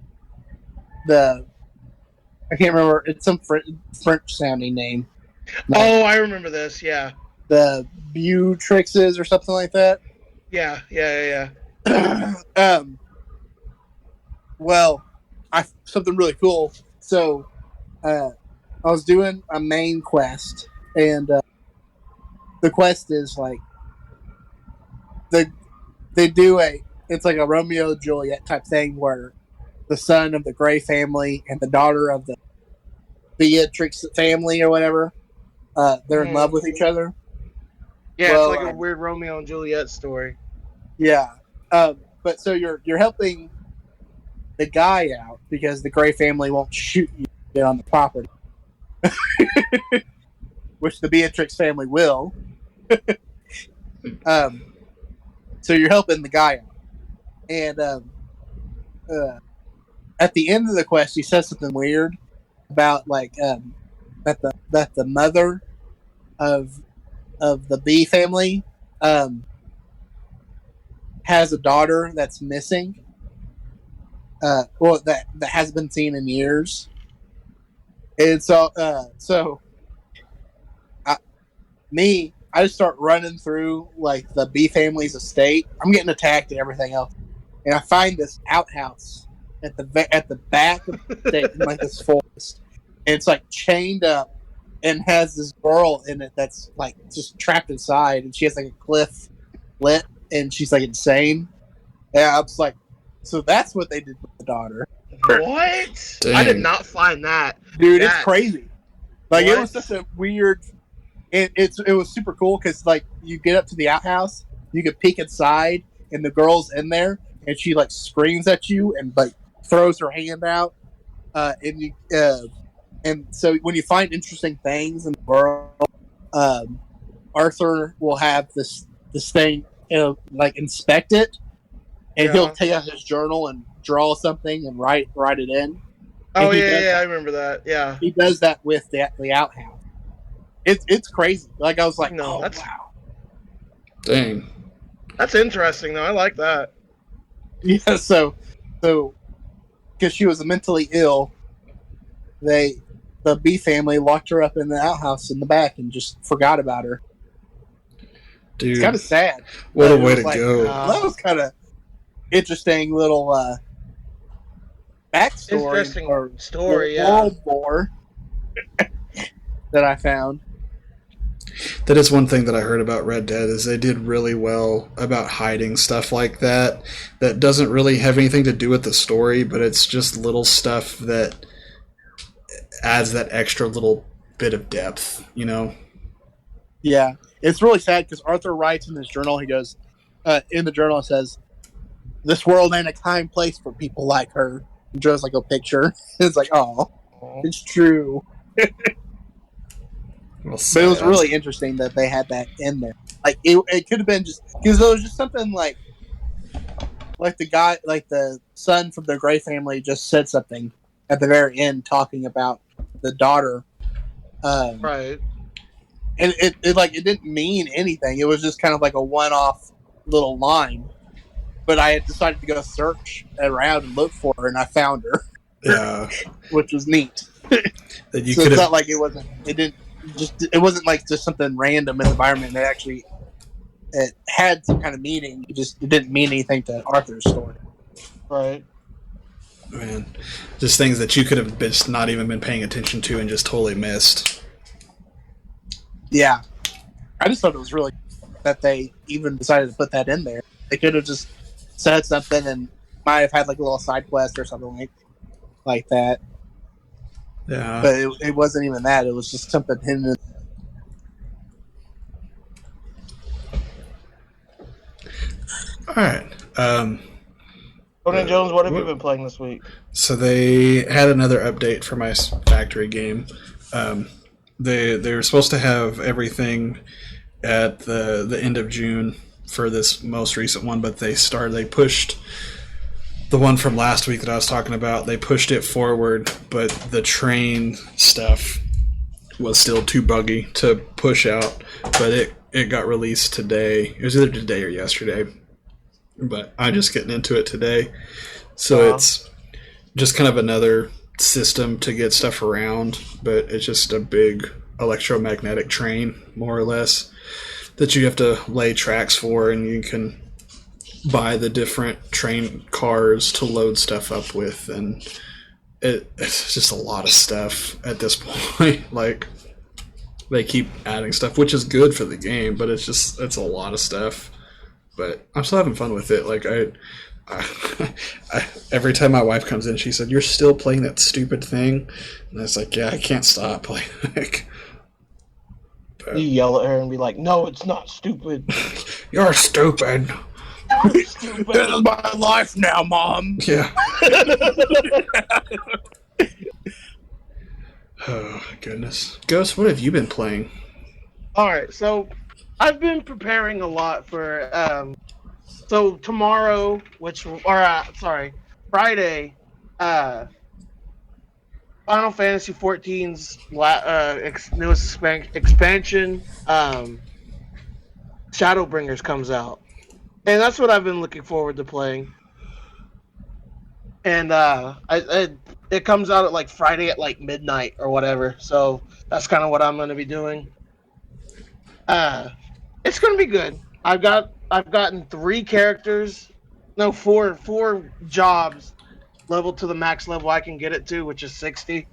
I can't remember. It's some French sounding name. Oh, I remember this. Yeah, the Butrixes or something like that. Yeah. Well, something really cool. So, I was doing a main quest, and the quest is like they do it's like a Romeo and Juliet type thing where the son of the Grey family and the daughter of the Beatrix family or whatever, they're in love with each other. Yeah, well, it's like a weird Romeo and Juliet story. Yeah, but so you're helping the guy out because the Grey family won't shoot you to get on the property, which the Beatrix family will. So you're helping the guy out, and at the end of the quest, he says something weird about like that the mother of the B family has a daughter that's missing. That hasn't been seen in years, and so I just start running through like the B family's estate. I'm getting attacked and everything else, and I find this outhouse at the back of the estate in like this forest, and it's like chained up and has this girl in it that's like just trapped inside, and she has like a cliff lit, and she's like insane. And I was like, so that's what they did with the daughter. What? Dang. I did not find that, dude. It's crazy. Like it was such a weird. It was super cool because like you get up to the outhouse, you can peek inside, and the girl's in there, and she like screams at you and like throws her hand out, and so when you find interesting things in the world, Arthur will have this thing, like inspect it, and he'll take out his journal and draw something and write it in. Oh yeah, I remember that. Yeah, he does that with the outhouse. It's crazy. Like I was like, no, wow, dang, that's interesting though. I like that. Yeah, so because she was mentally ill, the B family locked her up in the outhouse in the back and just forgot about her. Dude, it's kind of sad. What a way to go! That was kind of interesting little backstory Interesting or story, yeah. world lore that I found. That is one thing that I heard about Red Dead is they did really well about hiding stuff like that doesn't really have anything to do with the story, but it's just little stuff that adds that extra little bit of depth, you know? Yeah, it's really sad because Arthur writes in his journal, he goes, in the journal it says, "This world ain't a kind place for people like her." He draws like a picture. It's like, oh, it's true. Well, But it was really interesting that they had that in there. Like it could have been just because it was just something like the guy, like the son from the Gray family, just said something at the very end talking about the daughter, Right. and it didn't mean anything. It was just kind of like a one-off little line. But I had decided to go search around and look for her, and I found her. Yeah, which was neat. that you So could it's have. not like it wasn't like just something random in the environment. It had some kind of meaning. It didn't mean anything to Arthur's story. Right. Man, just things that you could have just not even been paying attention to and just totally missed. Yeah, I just thought it was really that they even decided to put that in there. They could have just said something and might have had like a little side quest or something like that. Yeah, But it wasn't even that. It was just something hidden. all right. Conan Jones, what have you been playing this week? So they had another update for my factory game. They were supposed to have everything at the end of June for this most recent one, but they pushed the one from last week that I was talking about. They pushed it forward, but the train stuff was still too buggy to push out. But it got released today. It was either today or yesterday. But I'm just getting into it today. So It's just kind of another system to get stuff around, but it's just a big electromagnetic train, more or less, that you have to lay tracks for, and you can buy the different train cars to load stuff up with, and it's just a lot of stuff at this point. Like, they keep adding stuff, which is good for the game, but it's a lot of stuff. But I'm still having fun with it. Like, I every time my wife comes in, she said, "You're still playing that stupid thing," and I was like, "Yeah, I can't stop." Like, You yell at her and be like, "No, it's not stupid." "You're stupid." This is my life now, Mom. Yeah. Oh, goodness. Ghost, what have you been playing? All right, so I've been preparing a lot for so tomorrow, Friday, Final Fantasy XIV's newest expansion, Shadowbringers, comes out, and that's what I've been looking forward to playing. And it comes out at like Friday at like midnight or whatever, so that's kind of what I'm going to be doing. It's going to be good. I've gotten 3 characters, no, 4 jobs leveled to the max level I can get it to, which is 60.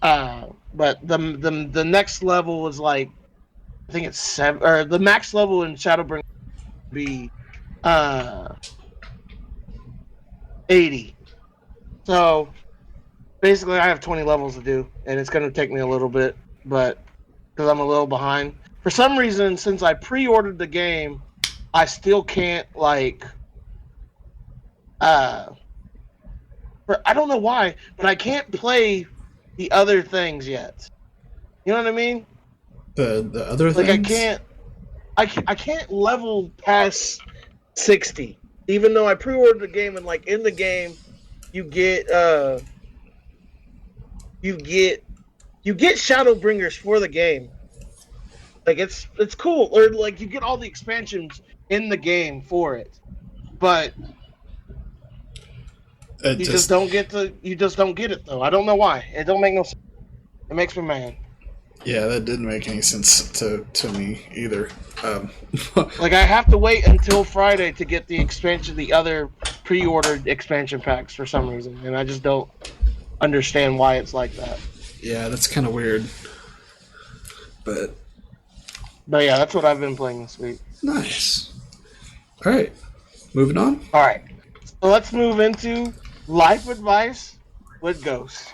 But the next level is like, I think it's 7, or the max level in Shadowbringers would be 80. So basically I have 20 levels to do, and it's going to take me a little bit, but because I'm a little behind. For some reason, since I pre-ordered the game, I still can't, like, I don't know why, but I can't play the other things yet. You know what I mean? The other things? Like, I can't level past 60, even though I pre-ordered the game, and, like, in the game, you get Shadowbringers for the game. Like, it's cool, or like you get all the expansions in the game for it, but you just don't get it though. I don't know why. It don't make no sense. It makes me mad. Yeah, that didn't make any sense to me either. Like, I have to wait until Friday to get the expansion, the other pre-ordered expansion packs for some reason, and I just don't understand why it's like that. Yeah, that's kind of weird. But yeah, that's what I've been playing this week. Nice. All right, moving on. All right, so let's move into life advice with Ghost.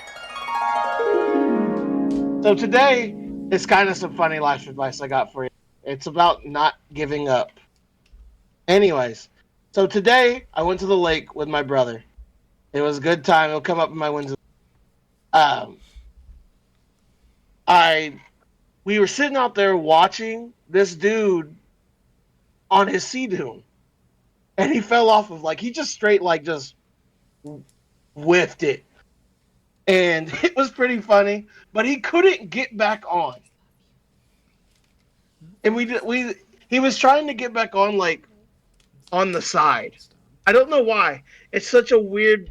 So today is kind of some funny life advice I got for you. It's about not giving up. Anyways, so today I went to the lake with my brother. It was a good time. It'll come up in my Wednesday. We were sitting out there watching this dude on his sea dune, and he fell off of he just straight just whiffed it, and it was pretty funny. But he couldn't get back on, and he was trying to get back on on the side. I don't know why. It's such a weird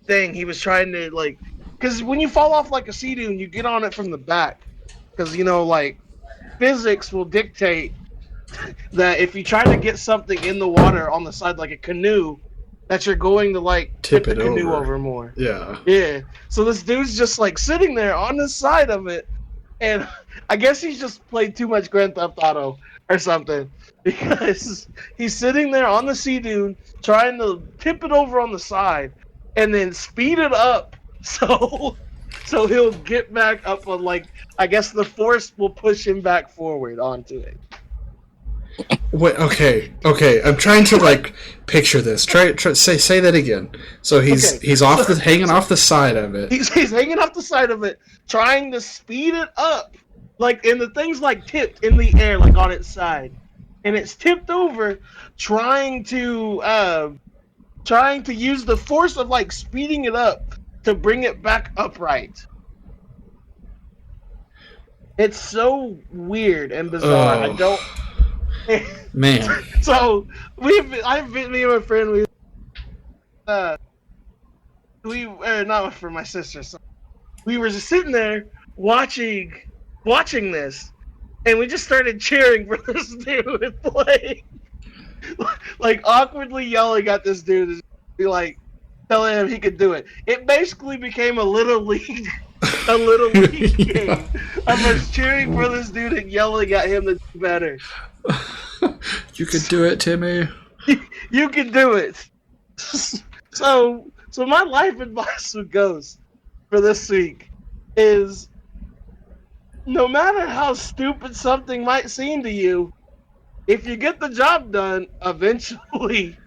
thing. He was trying to because when you fall off a sea dune, you get on it from the back. Because physics will dictate that if you try to get something in the water on the side like a canoe, that you're going to tip the canoe over more. Yeah. Yeah. So this dude's just sitting there on the side of it, and I guess he's just played too much Grand Theft Auto or something, because he's sitting there on the sea dune trying to tip it over on the side and then speed it up so he'll get back up on I guess the force will push him back forward onto it. Wait, okay. I'm trying to picture this. Try say that again. So he's hanging off the side of it. He's hanging off the side of it, trying to speed it up, and the thing's tipped in the air, on its side, and it's tipped over, trying to use the force of speeding it up to bring it back upright. It's so weird and bizarre. I don't. Man. So me and my friend, not for my sister. So we were just sitting there watching this, and we just started cheering for this dude, awkwardly yelling at this dude, to be telling him he could do it. It basically became a little league game of us cheering for this dude and yelling at him to do better. You could do it, Timmy. You can do it. So my life advice with Ghost for this week is, no matter how stupid something might seem to you, if you get the job done, eventually,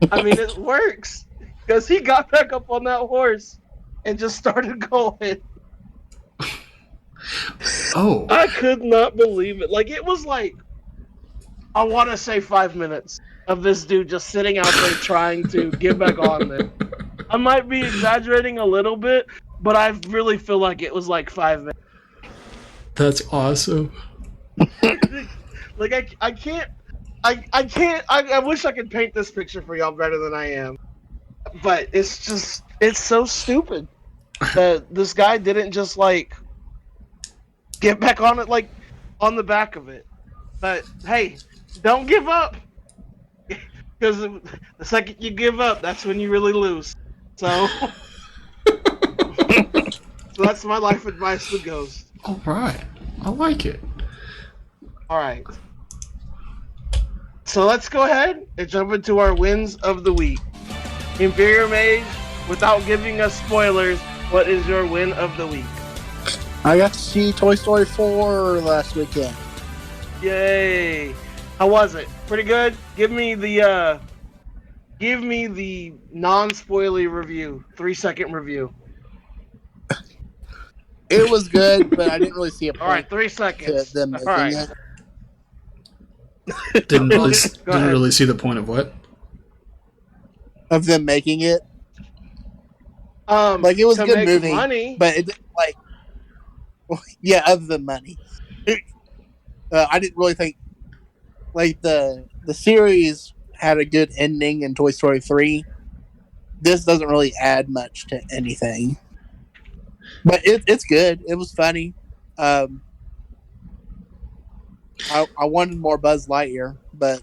it works. Because he got back up on that horse and just started going. Oh. I could not believe it. It was I want to say 5 minutes of this dude just sitting out there trying to get back on there. I might be exaggerating a little bit, but I really feel like it was 5 minutes. That's awesome. I can't. I wish I could paint this picture for y'all better than I am. But it's so stupid that this guy didn't just get back on it on the back of it. But hey, don't give up, because the second you give up, that's when you really lose. So, that's my life advice to Ghost. All right, I like it. All right, so let's go ahead and jump into our wins of the week. Inferior Mage, without giving us spoilers, what is your win of the week? I got to see Toy Story 4 last weekend. Yay! How was it? Pretty good? Give me the non-spoilery review. 3-second review. It was good, but I didn't really see a point. All right, 3 seconds. To them making All right. it. Didn't really see the point of what? Of them making it. It was a good movie, money. but it of the money. I didn't really think the series had a good ending in Toy Story 3. This doesn't really add much to anything, but it's good. It was funny. I wanted more Buzz Lightyear, but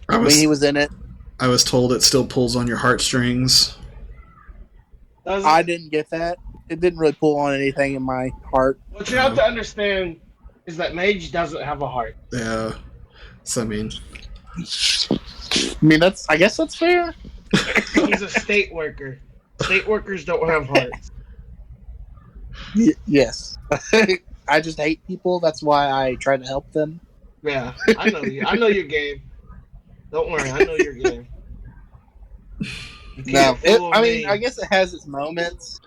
when he was in it, I was told it still pulls on your heartstrings. I didn't get that. It didn't really pull on anything in my heart. What you have to understand is that Mage doesn't have a heart. Yeah. So, I mean, I guess that's fair. He's a state worker. State workers don't have hearts. Yes. I just hate people. That's why I try to help them. Yeah, I know you. I know your game. Don't worry, I know your game. No, I guess it has its moments.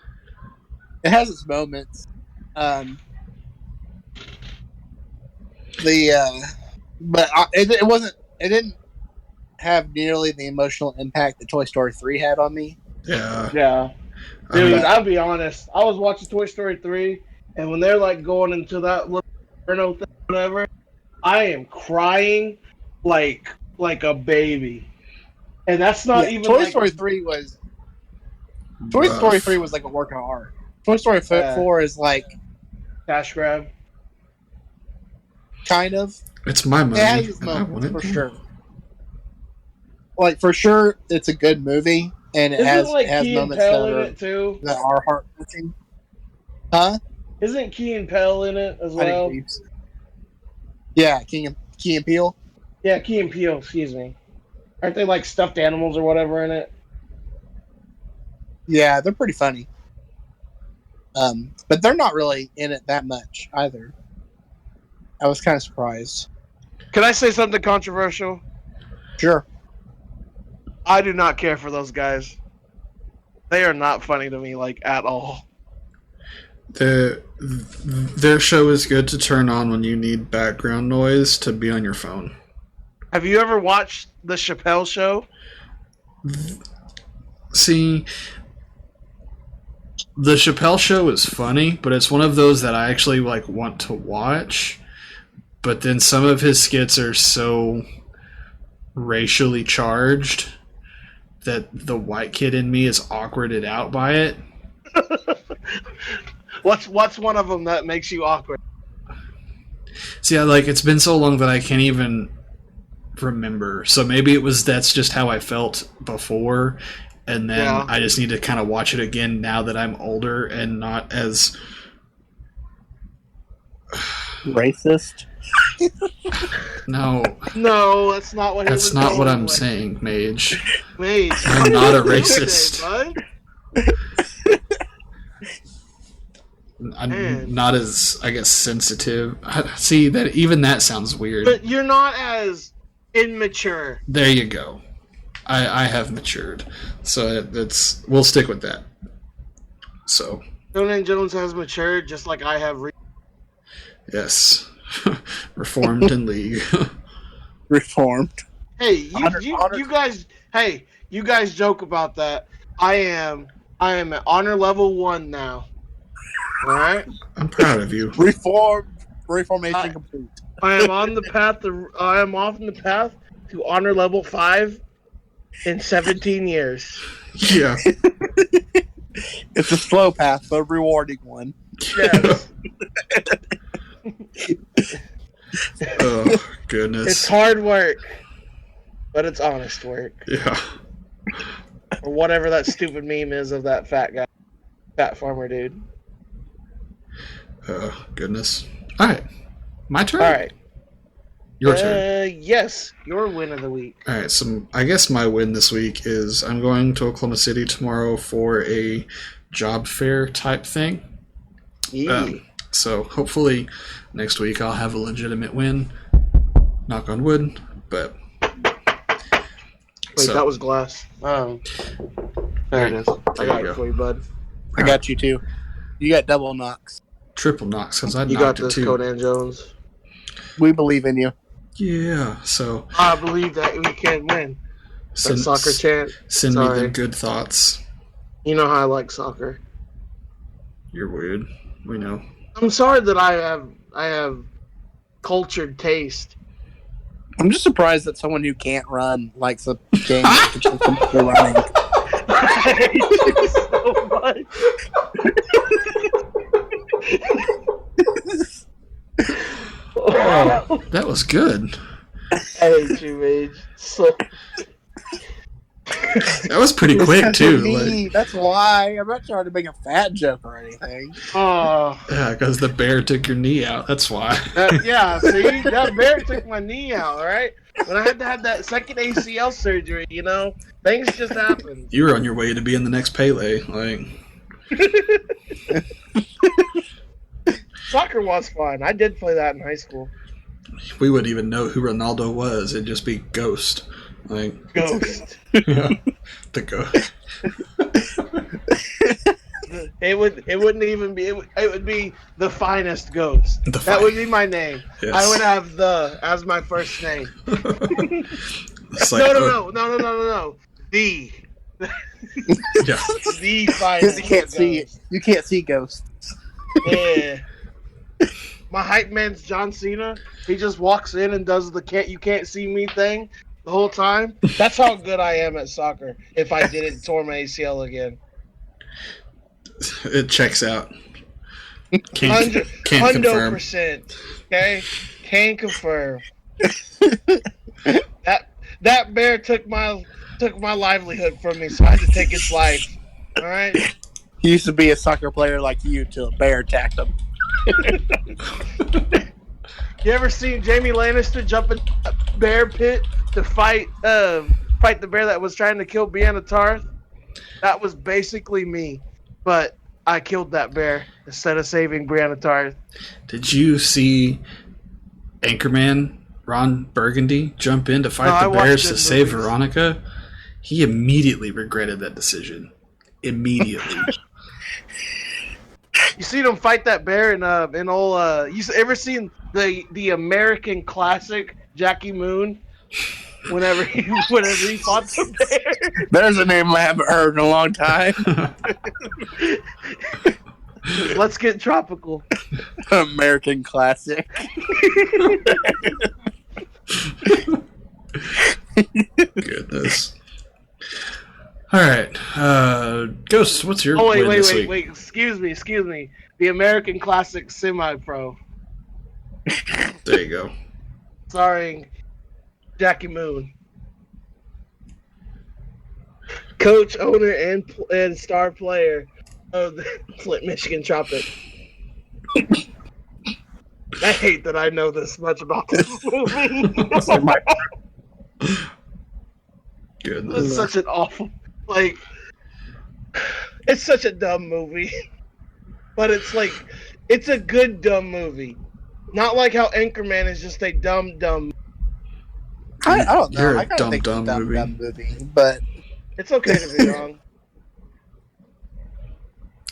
It has its moments. It wasn't. It didn't have nearly the emotional impact that Toy Story 3 had on me. yeah. Yeah. Dude, I'll be honest. I was watching Toy Story 3, and when they're like going into that little inferno thing, whatever, I am crying like a baby. And that's not even Toy like, Story 3 was. Toy Story 3 was like a work of art. Toy Story 4 is like cash grab. Kind of. It's my money. It has its moments, for sure. Like, for sure, it's a good movie, and it has Key moments and Peele in it too? that are heart-wrenching. Huh? Isn't Key and Peele in it as well? Yeah, Key and Peele. Yeah, Key and Peele, excuse me. Aren't they like stuffed animals or whatever in it? Yeah, they're pretty funny. But they're not really in it that much either. I was kind of surprised. Can I say something controversial? Sure. I do not care for those guys. They are not funny to me, like, at all. Their show is good to turn on when you need background noise to be on your phone. Have you ever watched The Chappelle Show? See, The Chappelle Show is funny, but it's one of those that I actually like want to watch. But then some of his skits are so racially charged that the white kid in me is awkwarded out by it. What's one of them that makes you awkward? See, like, it's been so long that I can't even remember. So maybe that's just how I felt before, and then I just need to kind of watch it again now that I'm older and not as racist. No, that's not what. That's not what I'm saying, Mage. Mage, I'm not a racist. I'm not as, I guess, sensitive. See, that even that sounds weird. But you're not as immature. There you go. I have matured, so we'll stick with that. So Conan Jones has matured, just like I have. Yes. Reformed in League. Reformed. Hey, you guys. Hey, you guys joke about that. I am at honor level 1 now. All right. I'm proud of you. Reformation complete. I am on the path. I am off on the path to honor level 5 in 17 years. Yeah. It's a slow path, but a rewarding one. Yes. Oh, goodness. It's hard work, but it's honest work. Yeah. Or whatever that stupid meme is of that fat farmer dude. Oh, goodness. All right. My turn? All right. Your turn. Yes, your win of the week. All right, so I guess my win this week is I'm going to Oklahoma City tomorrow for a job fair type thing. So hopefully next week I'll have a legitimate win. Knock on wood, but... Wait, that was glass. Oh. There it is. I got it for you, bud. I got you, too. You got double knocks. Triple knocks, because I knocked it, too. You got this, Conan Jones. We believe in you. Yeah, so... I believe that we can win. That soccer chant. Send me the good thoughts. You know how I like soccer. You're weird. We know. I'm sorry that I have cultured taste. I'm just surprised that someone who can't run likes a game that's just completely running. I hate you so much. Oh, that was good. I hate you, Mage. So That was pretty quick too. Like, that's why I'm not trying to make a fat joke or anything. Oh, yeah, because the bear took your knee out. That's why. yeah. See, that bear took my knee out. All right, when I had to have that second ACL surgery, things just happened. You were on your way to being the next Pele. Like, soccer was fun. I did play that in high school. we wouldn't even know who Ronaldo was. It'd just be Ghost. Like, Ghost. Yeah, the Ghost. It wouldn't even be. It would be the finest Ghost. That would be my name. Yes. I would have the as my first name. It's like, No. The. Yeah. The finest. You can't see it. Ghost. You can't see ghosts. Yeah. My hype man's John Cena. He just walks in and does the you can't see me thing the whole time. That's how good I am at soccer. If I didn't tore my ACL again. It checks out. Can't confirm. 100%. Okay, can confirm. That bear took my livelihood from me, so I had to take its life. All right. He used to be a soccer player like you till a bear attacked him. You ever seen Jamie Lannister jump in a bear pit to fight the bear that was trying to kill Brienne Tarth? That was basically me, but I killed that bear instead of saving Brienne Tarth. Did you see Anchorman Ron Burgundy jump in to fight the bears to save Veronica? He immediately regretted that decision. Immediately. You see them fight that bear in old. You ever seen the American classic Jackie Moon? Whenever he fought the bear. There's a name I haven't heard in a long time. Let's get tropical. American classic. Goodness. All right, Ghost. What's your win this week? Wait. Excuse me. The American classic semi-pro. There you go. Starring Jackie Moon, coach, owner, and star player of the Flint, Michigan Tropic. I hate that I know this much about this movie. Goodness. It's such an awful, it's such a dumb movie. But it's a good dumb movie. Not like how Anchorman is just a dumb. I don't know. You're I a kind of think it's a dumb movie, but it's okay to be wrong.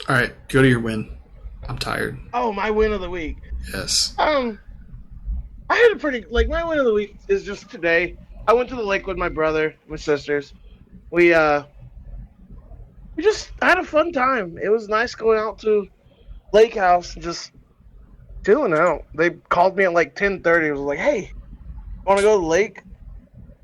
All right, go to your win. I'm tired. Oh, my win of the week. Yes. I had a pretty my win of the week is just today. I went to the lake with my brother, my sisters. We just had a fun time. It was nice going out to lake house and just chilling out. They called me at 10:30. It was like, "Hey, want to go to the lake?"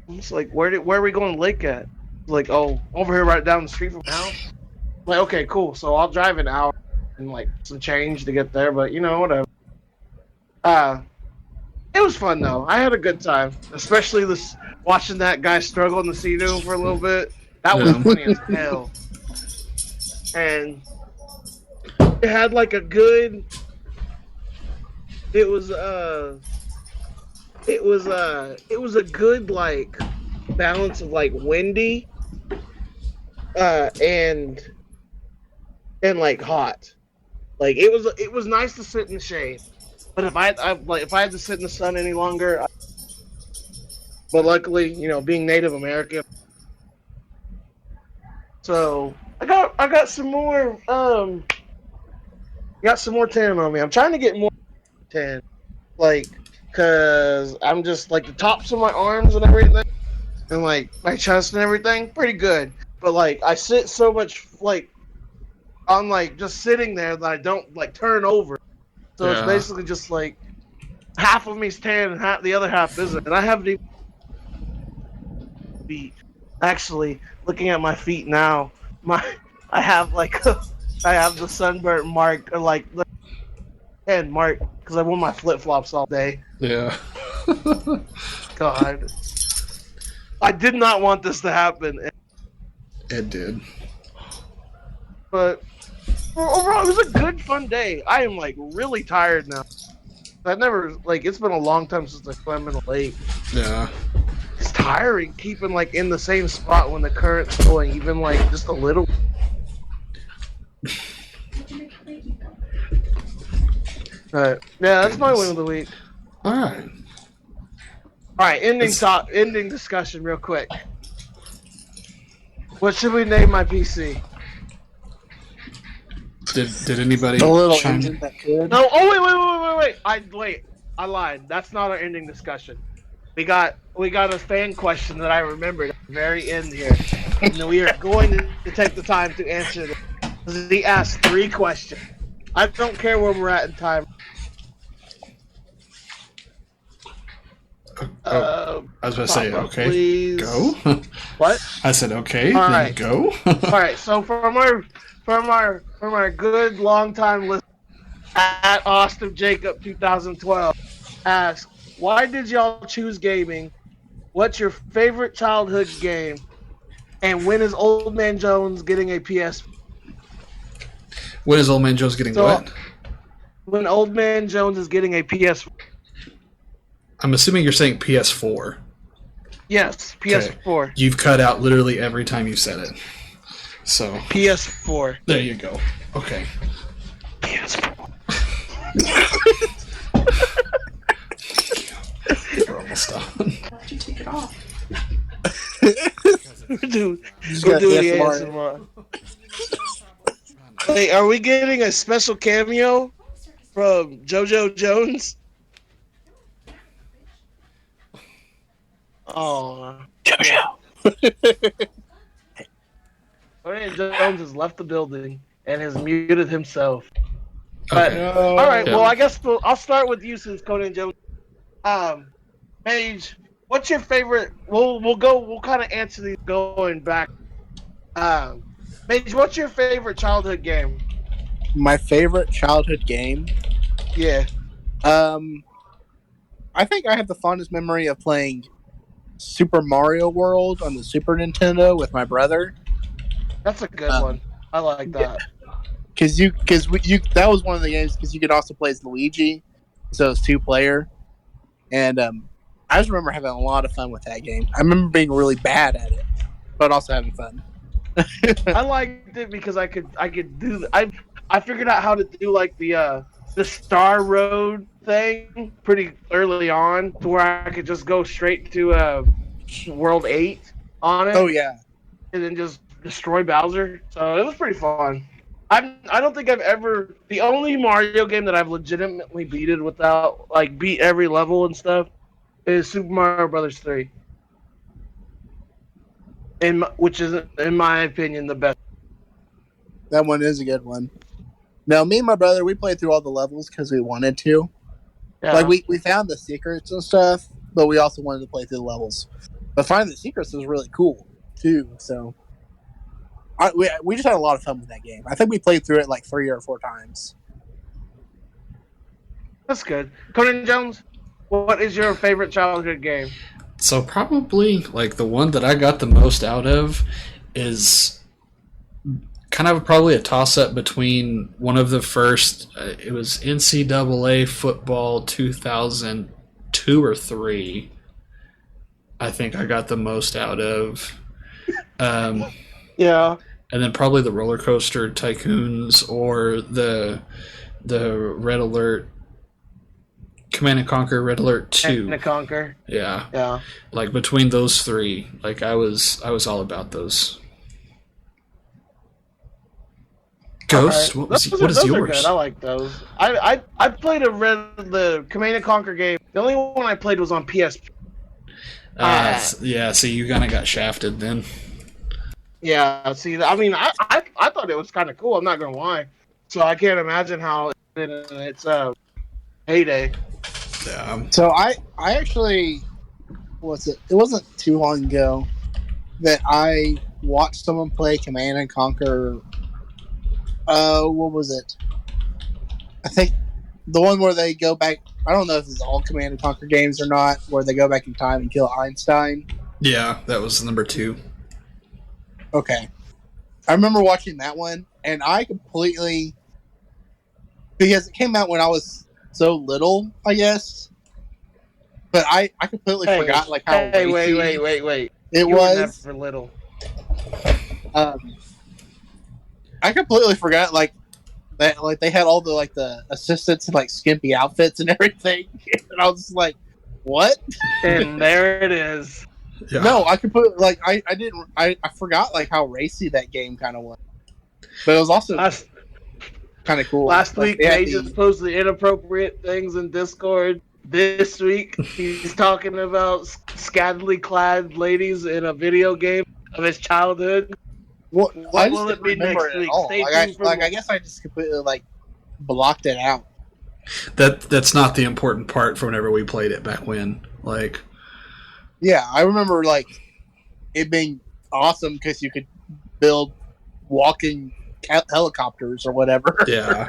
I'm just like, "Where are we going to the lake at?" Like, "Oh, over here, right down the street from the house." I'm like, okay, cool. So I'll drive an hour and some change to get there, but whatever. It was fun though. I had a good time, especially watching that guy struggle in the Sea-Doo for a little bit. That was funny as hell. And it had a good. It was a good balance of windy, and hot. It was nice to sit in the shade. But if I had to sit in the sun any longer, but luckily, being Native American, so I got some more tan on me. I'm trying to get more tan, cause I'm just the tops of my arms and everything, and my chest and everything, pretty good. But I sit so much on just sitting there that I don't turn over. So It's basically just half of me's tan and the other half isn't. And I haven't even feet. Actually, looking at my feet now, I have I have the sunburn mark or the head mark because I wore my flip flops all day. Yeah. God, I did not want this to happen. It did. But overall, it was a good, fun day. I am like really tired now. It's been a long time since I swam in a lake. Yeah. It's tiring keeping like in the same spot when the current's going, even like just a little. Alright. Yeah, that's my win of the week. Alright. Alright, ending discussion real quick. What should we name my PC? Did anybody The little chime engine that could. No, oh wait. I lied. That's not our ending discussion. We got a fan question that I remembered at the very end here. And we are going to take the time to answer this. He asked 3 questions. I don't care where we're at in time. I was about to say, okay, please. go. What? I said, okay, All then right. go. All right. So from our good long time listener at Austin Jacob 2012 asks, why did y'all choose gaming? What's your favorite childhood game? And when is Old Man Jones getting a PS? When is Old Man Jones getting what? When Old Man Jones is getting a PS. I'm assuming you're saying PS4. Yes, PS4. Okay. You've cut out literally every time you said it. So PS4. there you go. Okay. PS4. We're almost done. Why'd you take it off? We're doing the ASMR. Hey, are we getting a special cameo from JoJo Jones? Oh, JoJo. Conan Jones has left the building and has muted himself. But Okay. all right, Yeah. well, I guess I'll start with you since Conan Jones. Paige, what's your favorite? We'll kind of answer these going back. Paige, what's your favorite childhood game? My favorite childhood game? Yeah. I think I have the fondest memory of playing Super Mario World on the Super Nintendo with my brother. That's a good one. I like that. Because that was one of the games because you could also play as Luigi, so it's 2-player. And I just remember having a lot of fun with that game. I remember being really bad at it, but also having fun. I liked it because I could do. I figured out how to do like the Star Road thing pretty early on, to where I could just go straight to World 8 on it. Oh yeah, and then just destroy Bowser. So it was pretty fun. I don't think I've ever. The only Mario game that I've legitimately beaten without beat every level and stuff is Super Mario Brothers 3. Which is, in my opinion, the best. that one is a good one. No, me and my brother, we played through all the levels because we wanted to. Yeah. We found the secrets and stuff, but we also wanted to play through the levels. But finding the secrets was really cool too. So we just had a lot of fun with that game. I think we played through it like 3 or 4 times. That's good. Conan Jones, what is your favorite childhood game? So probably the one that I got the most out of is kind of probably a toss-up between one of the first. It was NCAA football 2002 or 3. I think I got the most out of. Yeah. And then probably the Roller Coaster Tycoons or the Red Alert. Command and Conquer Red Alert 2. Command and Conquer. Yeah. Yeah. Between those 3, I was all about those. Ghost, Right. what is Those are yours? good. I like those. I played the Command and Conquer game. The only one I played was on PSP. Yeah, see, you kind of got shafted then. Yeah, see, I mean, I thought it was kind of cool. I'm not gonna lie. So I can't imagine how it's heyday. Yeah. So I actually it wasn't too long ago that I watched someone play Command and Conquer. What was it? I think the one where they go back. I don't know if it's all Command and Conquer games or not, where they go back in time and kill Einstein. Yeah, that was number 2. Okay. I remember watching that one, and I completely, because it came out when I was so little, I guess. But I completely forgot like how racy wait. it You was. were never little. I completely forgot like that. Like they had all the like the assistants in like skimpy outfits and everything, and I was just like, "What?" And there it is. Yeah. No, I completely like I didn't I forgot like how racy that game kind of was, but it was also kind of cool. Last Like, week, they just posted inappropriate things in Discord. This week, he's talking about scantily clad ladies in a video game of his childhood. What will it be next week? Stay tuned for I guess I just completely like blocked it out. That's not the important part for whenever we played it back when. Like, yeah, I remember like it being awesome because you could build walking helicopters or whatever. Yeah,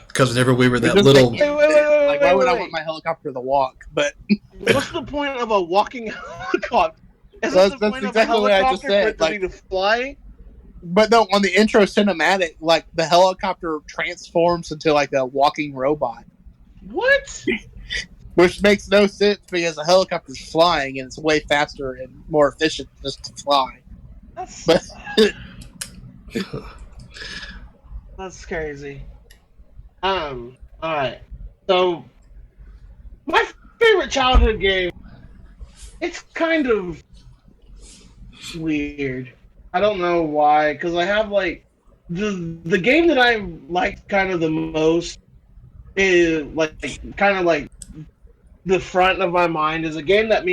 because whenever we were that Wait, little, why would I want my helicopter to walk? But what's the point of a walking helicopter? That's exactly what I just said. Like to fly. But no, on the intro cinematic, like the helicopter transforms into like a walking robot. What? Which makes no sense because a helicopter's flying and it's way faster and more efficient just to fly. That's crazy. Alright. So my favorite childhood game, it's kind of weird. I don't know why, because I have like the game that I like kind of the most is like kind of like the front of my mind is a game that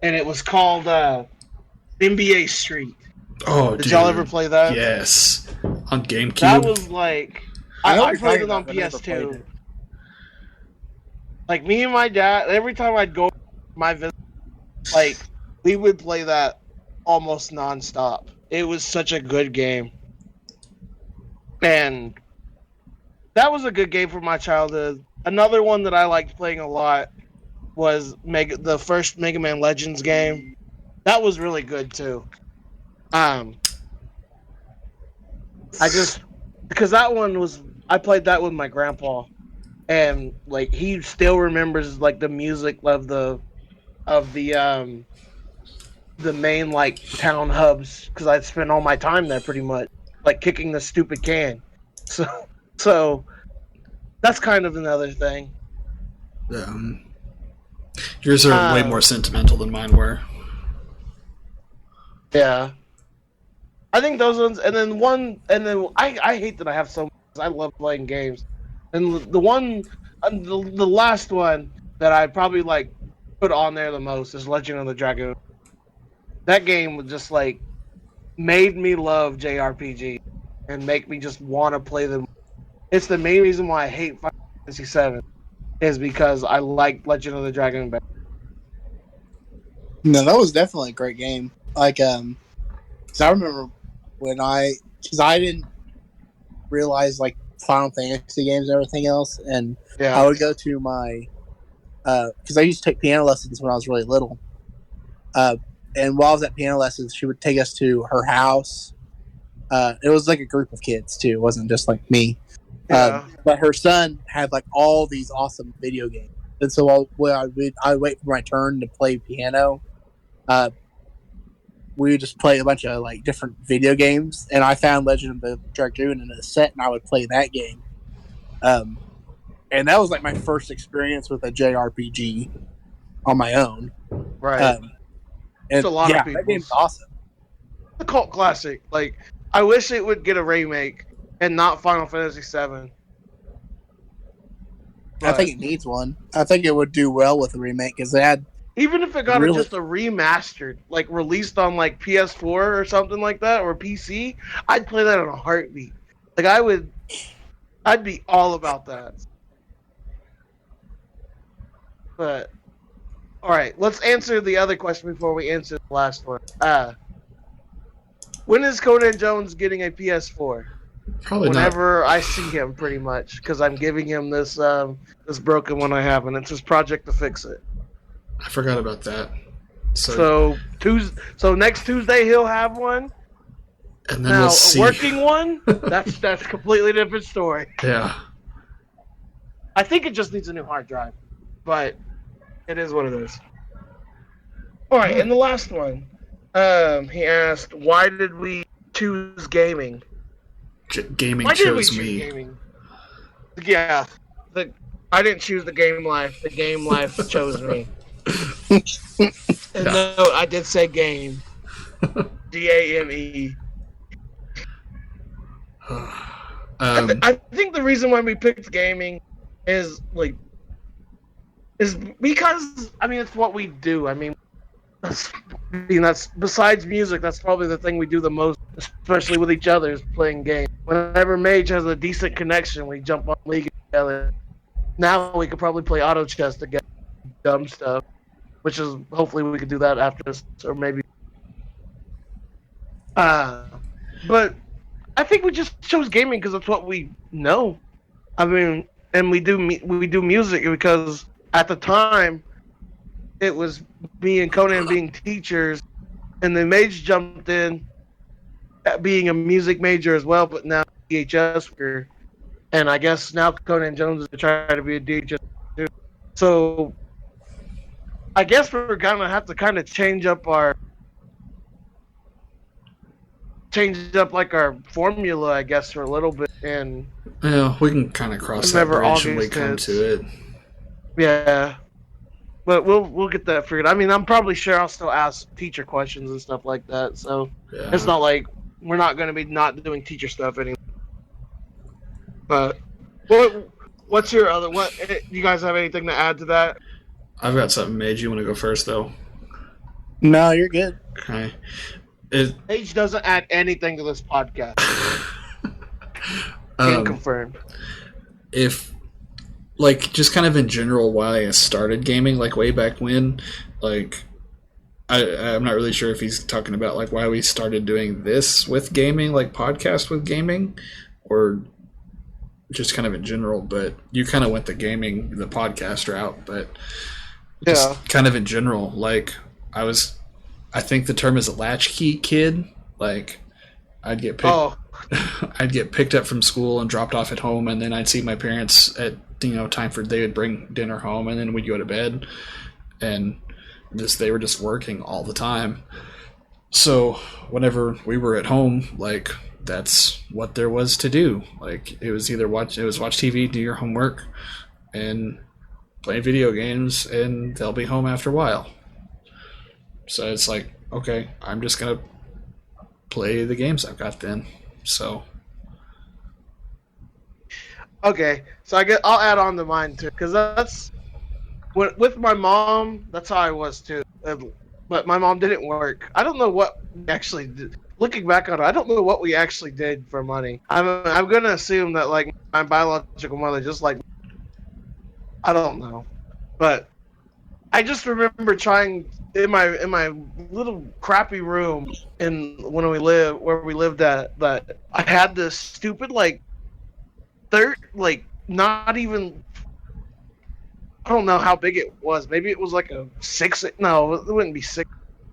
and it was called NBA Street. Oh, did y'all ever play that? Yes, on GameCube. That was like I played it on PS2. Like me and my dad, every time I'd go my visit, like we would play that almost nonstop. It was such a good game, and that was a good game for my childhood. Another one that I liked playing a lot was the first Mega Man Legends game. That was really good too. Because that one was, I played that with my grandpa, and like he still remembers like the music of the main like town hubs, because I'd spend all my time there pretty much, like kicking the stupid can. So that's kind of another thing. Yours are way more sentimental than mine were. Yeah. I think those ones, and then I hate that I have so much. I love playing games, and the last one that I probably like put on there the most is Legend of the Dragoon. That game was just like made me love JRPG and make me just want to play them. It's the main reason why I hate Fantasy XIV is because I like Legend of the Dragoon better. No, that was definitely a great game. Like, cause I remember because I didn't realize like Final Fantasy games and everything else, and I would go to my, because I used to take piano lessons when I was really little, and while I was at piano lessons, she would take us to her house. It was like a group of kids too; it wasn't just like me. But her son had like all these awesome video games, and so I would wait for my turn to play piano. We would just play a bunch of like different video games, and I found Legend of the Dragoon in a set, and I would play that game. And that was like my first experience with a JRPG on my own. Right. It's a lot of people. That game's awesome. A cult classic. Like, I wish it would get a remake and not Final Fantasy VII. I think it needs one. I think it would do well with a remake because they had. Even if it got just a remastered, like released on like PS4 or something like that, or PC, I'd play that in a heartbeat. Like I'd be all about that. But all right, let's answer the other question before we answer the last one. When is Conan Jones getting a PS4? Probably whenever I see him, pretty much, because I'm giving him this this broken one I have, and it's his project to fix it. I forgot about that. So next Tuesday he'll have one, And then Now, we'll see. a working one, that's a completely different story. Yeah. I think it just needs a new hard drive, but it is what it is. All right, and the last one, he asked, "Why did we choose gaming?" Gaming Why did we chose choose me. gaming? Yeah, I didn't choose the game life. The game life chose me. And no, I did say game. GAME. I think the reason why we picked gaming is because it's what we do. That's besides music. That's probably the thing we do the most, especially with each other, is playing games. Whenever Mage has a decent connection, we jump on League together. Now we could probably play auto chess together, dumb stuff. Which is hopefully we could do that after this, or maybe. But I think we just chose gaming because that's what we know. And we do music because at the time it was me and Conan being teachers, and then Mage jumped in at being a music major as well, but now DHS worker. And I guess now Conan Jones is trying to be a DJ too. So I guess we're gonna have to kind of change up our formula, I guess, for a little bit, and yeah, we can kind of cross that bridge when we come to it. Yeah, but we'll get that figured. I'm probably sure I'll still ask teacher questions and stuff like that. So It's not like we're not gonna be not doing teacher stuff anymore. But what's your other? What you guys have anything to add to that? I've got something, Mage. You want to go first, though? No, you're good. Okay. Mage doesn't add anything to this podcast. Confirmed. If, just kind of in general, why I started gaming, way back when, I'm not really sure if he's talking about, why we started doing this with gaming, podcast with gaming, or just kind of in general, but you kind of went the podcast route, but just kind of in general, I think the term is a latchkey kid. I'd get picked up from school and dropped off at home, and then I'd see my parents at time they would bring dinner home, and then we'd go to bed, and they were just working all the time. So whenever we were at home, that's what there was to do. It was either watch TV, do your homework, and play video games, and they'll be home after a while. So it's okay, I'm just gonna play the games I've got then. So okay, so I'll add on to mine too, because that's with my mom. That's how I was too. But my mom didn't work. I don't know what we actually did. Looking back on it, I don't know what we actually did for money. I'm gonna assume that my biological mother I don't know, but I just remember trying in my little crappy room where we lived at, that I had this stupid not even, I don't know how big it was. Maybe it was a 6. No, it wouldn't be 6.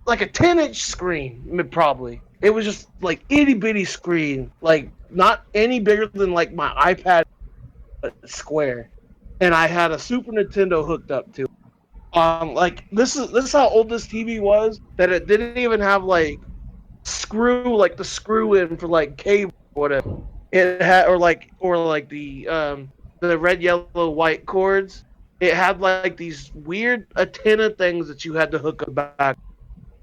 A 10-inch screen, probably. It was just itty bitty screen, not any bigger than my iPad square, and I had a Super Nintendo hooked up to. This is how old this TV was, that it didn't even have the screw in for cable or whatever. It had the red, yellow, white cords. It had these weird antenna things that you had to hook up back.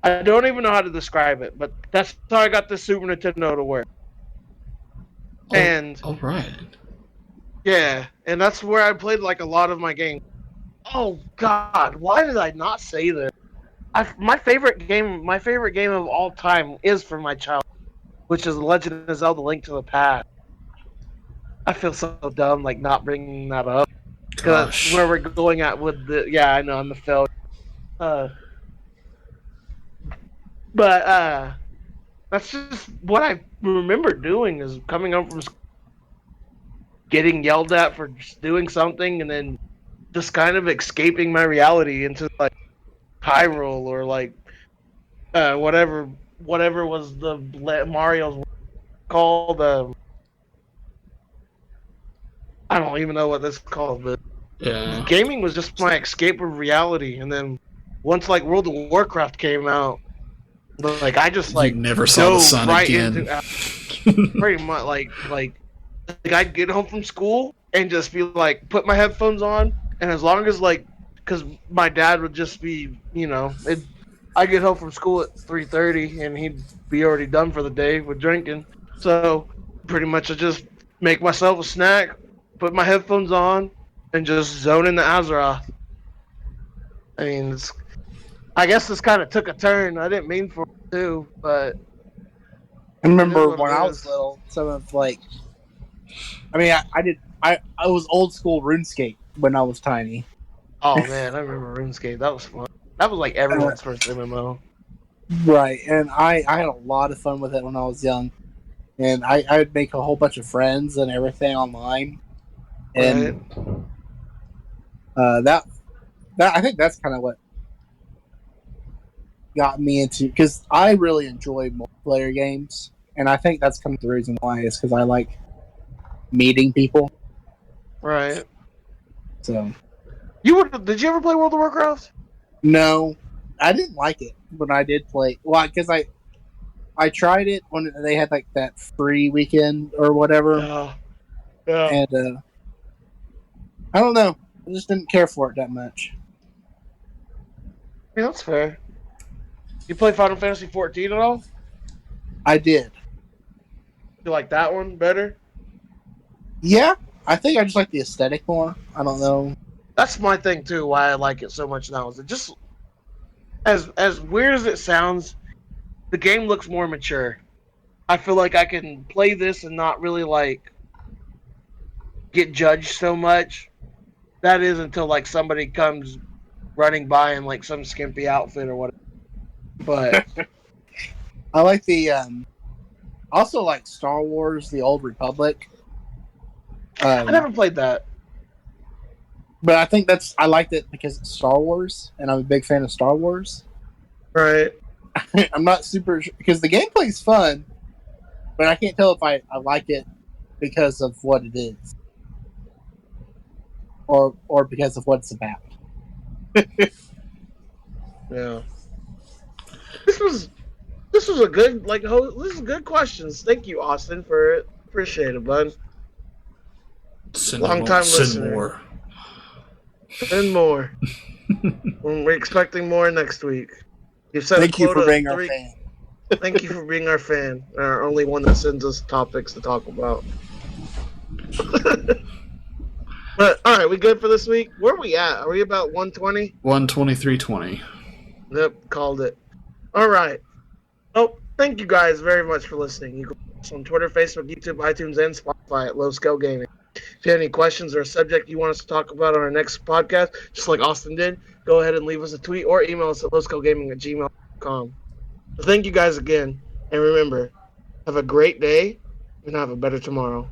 I don't even know how to describe it, but that's how I got the Super Nintendo to work. All right. Yeah, and that's where I played a lot of my games. Oh God, why did I not say this? My favorite game of all time is from my childhood, which is Legend of Zelda: Link to the Past. I feel so dumb not bringing that up. Because where we're going at with the... Yeah, I know, I'm a failure. But that's just what I remember doing, is coming home from school, getting yelled at for just doing something, and then just kind of escaping my reality into Hyrule or whatever was the Mario's called. I don't even know what this is called, but Yeah. gaming was just my escape of reality. And then once like World of Warcraft came out, like I just like you never saw the dove sun right again. pretty much like I'd get home from school and just be like, put my headphones on, and as long as like, because my dad would just be, I get home from school at 3:30 and he'd be already done for the day with drinking. So pretty much I just make myself a snack, put my headphones on, and just zone into Azeroth. I mean, I guess this kind of took a turn. I didn't mean for it to, but I remember what when it I was is. little, some of like, I mean, I was old school RuneScape when I was tiny. Oh man, I remember RuneScape. That was fun. That was like everyone's first MMO. Right, and I had a lot of fun with it when I was young, and I would make a whole bunch of friends and everything online, and that I think that's kind of what got me into, because I really enjoy multiplayer games, and I think that's kind of the reason why is because I like meeting people. Right. So Did you ever play World of Warcraft? no, I didn't like it when I did play. Well, because I tried it when they had like that free weekend or whatever, Yeah. and I don't know, I just didn't care for it that much. Yeah, that's fair. You play Final Fantasy XIV at all? I did. You like that one better? Yeah, I think I just like the aesthetic more. I don't know. That's my thing too. Why I like it so much now is it just as weird as it sounds, the game looks more mature. I feel like I can play this and not really like get judged so much. That is until like somebody comes running by in like some skimpy outfit or whatever. But I like the also like Star Wars: The Old Republic. I never played that. But I think I liked it because it's Star Wars, and I'm a big fan of Star Wars. Right. I'm not super because the gameplay's fun, but I can't tell if I like it because of what it is, or because of what it's about. Yeah. This was a good this is good questions. Thank you, Austin, for it. Appreciate it, bud. Long time listener. More. And more. We're expecting more next week. You've set Thank you for being our fan. Thank you for being our fan. Our only one that sends us topics to talk about. But all right, we good for this week? Where are we at? Are we about 120? 123.20. Yep, called it. All right. Oh, thank you guys very much for listening. You can follow us on Twitter, Facebook, YouTube, iTunes, and Spotify at Low Scale Gaming. If you have any questions or a subject you want us to talk about on our next podcast, just like Austin did, go ahead and leave us a tweet or email us at lowscalegaming@gmail.com. So thank you guys again, and remember, have a great day and have a better tomorrow.